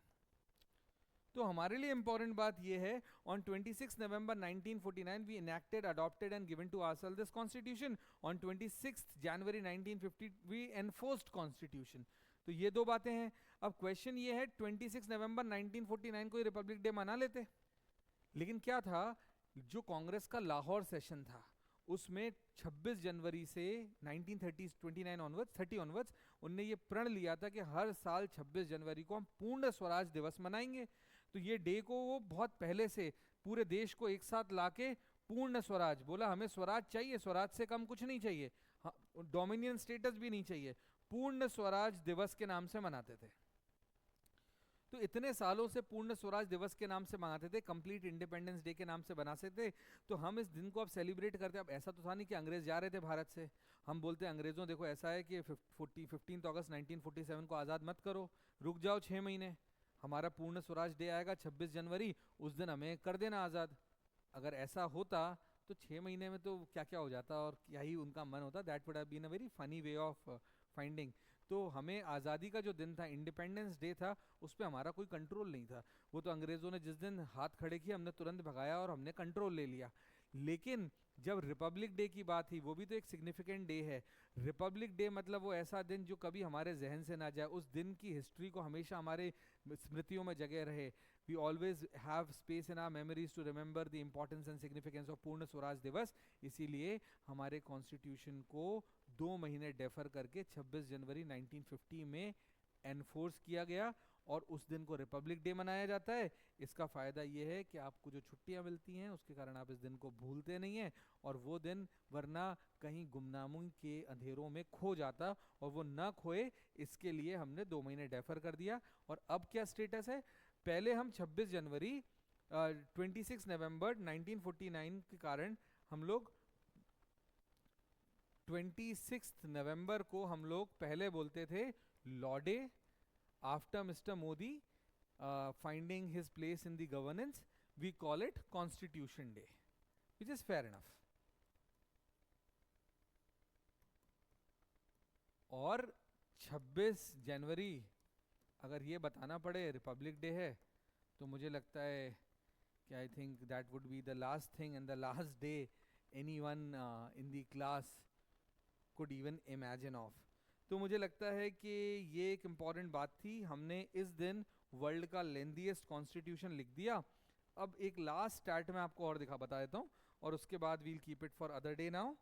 तो हमारे लिए इंपॉर्टेंट बात यह है, on 26 November 1949 we enacted, adopted and given to ourselves this constitution. On 26 January 1950 we enforced constitution. तो ये दो बातें हैं। अब क्वेश्चन ये है, 26 नवंबर 1949 को रिपब्लिक डे मना लेते, लेकिन क्या था, जो कांग्रेस का लाहौर सेशन था उसमें 26 जनवरी से 1930 29 ऑनवर्ड्स 30 ऑनवर्ड्स उनने ये प्रण लिया था कि हर साल 26 जनवरी को हम पूर्ण स्वराज दिवस मनाएंगे। तो ये डे को वो बहुत पहले से पूरे देश को एक साथ लाके पूर्ण स्वराज बोला, हमें स्वराज चाहिए, स्वराज से कम कुछ नहीं चाहिए, डोमिनियन स्टेटस भी नहीं चाहिए, पूर्ण स्वराज दिवस के नाम से मनाते थे। तो इतने सालों से पूर्ण स्वराज दिवस के नाम से मनाते थे, कंप्लीट इंडिपेंडेंस डे के नाम से बनाते थे। तो हम इस दिन को अब सेलिब्रेट करते हैं। अब ऐसा तो था नहीं कि अंग्रेज जा रहे थे भारत से, हम बोलते हैं अंग्रेजों देखो ऐसा है कि 15 अगस्त 1947 को आज़ाद मत करो, रुक जाओ 6 महीने, हमारा पूर्ण स्वराज डे आएगा 26 जनवरी, उस दिन हमें कर देना आज़ाद। अगर ऐसा होता तो 6 महीने में तो क्या क्या हो जाता और क्या ही उनका मन होता, that would have been a very funny way of finding. तो हमें आज़ादी का जो दिन था, इंडिपेंडेंस डे था, उस पर हमारा कोई कंट्रोल नहीं था। वो तो अंग्रेज़ों ने जिस दिन हाथ खड़े किए हमने तुरंत भगाया और हमने कंट्रोल ले लिया। लेकिन जब रिपब्लिक डे की बात थी, वो भी तो एक सिग्निफिकेंट डे है। रिपब्लिक डे मतलब वो ऐसा दिन जो कभी हमारे जहन से ना जाए, उस दिन की हिस्ट्री को हमेशा हमारे स्मृतियों में जगह रहे। We always have space in our memories to remember the importance and significance of Purna Swaraj दिवस। इसीलिए हमारे कॉन्स्टिट्यूशन को 2 महीने डेफर करके 26 जनवरी 1950 में एनफोर्स किया गया और उस दिन को रिपब्लिक डे मनाया जाता है। इसका फ़ायदा ये है कि आपको जो छुट्टियां मिलती हैं उसके कारण आप इस दिन को भूलते नहीं हैं, और वो दिन वरना कहीं गुमनामी के अंधेरों में खो जाता, और वो ना खोए इसके लिए हमने 2 महीने डेफर कर दिया। और अब क्या स्टेटस है, पहले हम 26 जनवरी 26 नवंबर 1949 के कारण हम लोग 26 नवंबर को हम लोग पहले बोलते थे law day, after mister Modi finding his place in the governance we call it constitution day, which is fair enough. और 26 जनवरी अगर ये बताना पड़े रिपब्लिक डे है तो मुझे लगता है कि I think that would be the last thing and the last day anyone in the class could even imagine of. तो मुझे लगता है कि ये एक इम्पॉर्टेंट बात थी, हमने इस दिन वर्ल्ड का लेंथीएस्ट कॉन्स्टिट्यूशन लिख दिया। अब एक लास्ट स्टैट मैं आपको और बता देता हूँ और उसके बाद we'll keep it for other day now.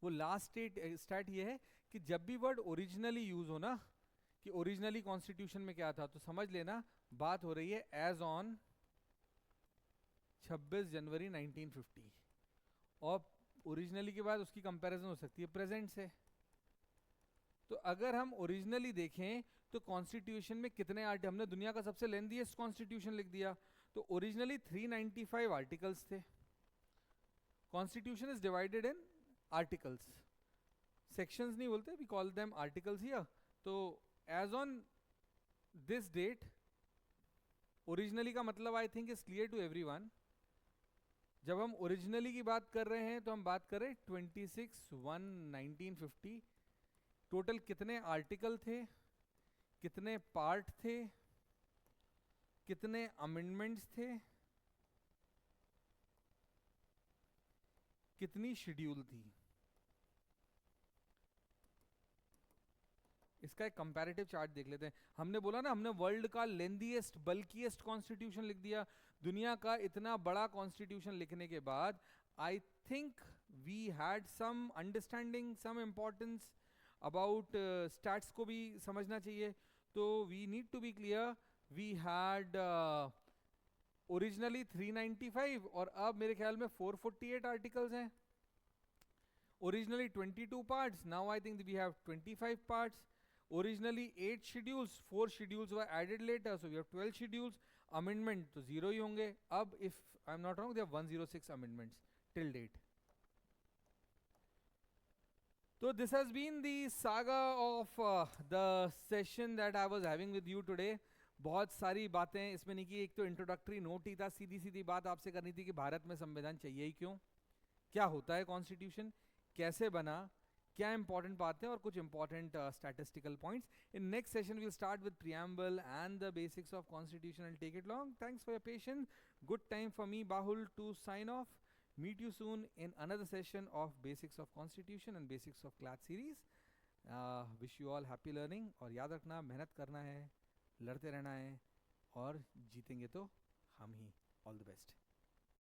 वो लास्ट स्टैट ये है कि जब भी वर्ड ओरिजिनली यूज हो ना, कि ओरिजिनली कॉन्स्टिट्यूशन में क्या था, तो समझ लेना बात हो रही है एज ऑन 26 जनवरी 1950, और ओरिजिनली के बाद उसकी कंपैरिजन हो सकती है प्रेजेंट से। तो अगर हम ओरिजिनली देखें तो कॉन्स्टिट्यूशन में कितने आर्टिकल, हमने दुनिया का सबसे लेंथीएस्ट कॉन्स्टिट्यूशन लिख दिया। तो ओरिजिनली 395 आर्टिकल्स थे। Constitution is divided in articles, sections नहीं बोलते, we call them articles here. तो as on this date, originally का मतलब I think is clear to everyone. जब हम ओरिजिनली की बात कर रहे हैं तो हम बात कर रहे हैं 26/1/1950। टोटल कितने आर्टिकल थे, कितने पार्ट थे, कितने अमेंडमेंट्स थे, कितनी शेड्यूल थी। इसका एक कंपैरेटिव चार्ट देख लेते हैं। हमने बोला ना, हमने वर्ल्ड का लेंथीएस्ट बल्कीएस्ट कॉन्स्टिट्यूशन लिख दिया। दुनिया का इतना बड़ा कॉन्स्टिट्यूशन लिखने के बाद I think we had some understanding, some importance about stats को भी समझना चाहिए। तो we need to be clear, we had originally 395 और अब मेरे ख्याल में 448 आर्टिकल्स हैं. Originally 22 parts, now I think we have 25 parts. Originally 8 schedules, 4 schedules were added later, so we have 12 schedules. Amendment तो 0 ही होंगे. अब if I'm not wrong, there are 106 amendments till date. So this has been the saga of the session that I was having with you today. बहुत सारी बातें इसमें नहीं की. एक तो इंट्रोडक्टरी नोट ही था, सीधी सीधी बात आपसे करनी थी कि भारत में संविधान चाहिए ही क्यों, क्या होता है कॉन्स्टिट्यूशन, कैसे बना, क्या इंपॉर्टेंट बातें और कुछ important statistical points. In next session we will start with preamble and the basics of constitution and take it long. Thanks for your patience. Good time for me Bahul to sign off. Meet you soon in another session of Basics of Constitution and Basics of Class series. Wish you all happy learning. और याद रखना, मेहनत करना है, लड़ते रहना है और जीतेंगे तो हम ही. All the best.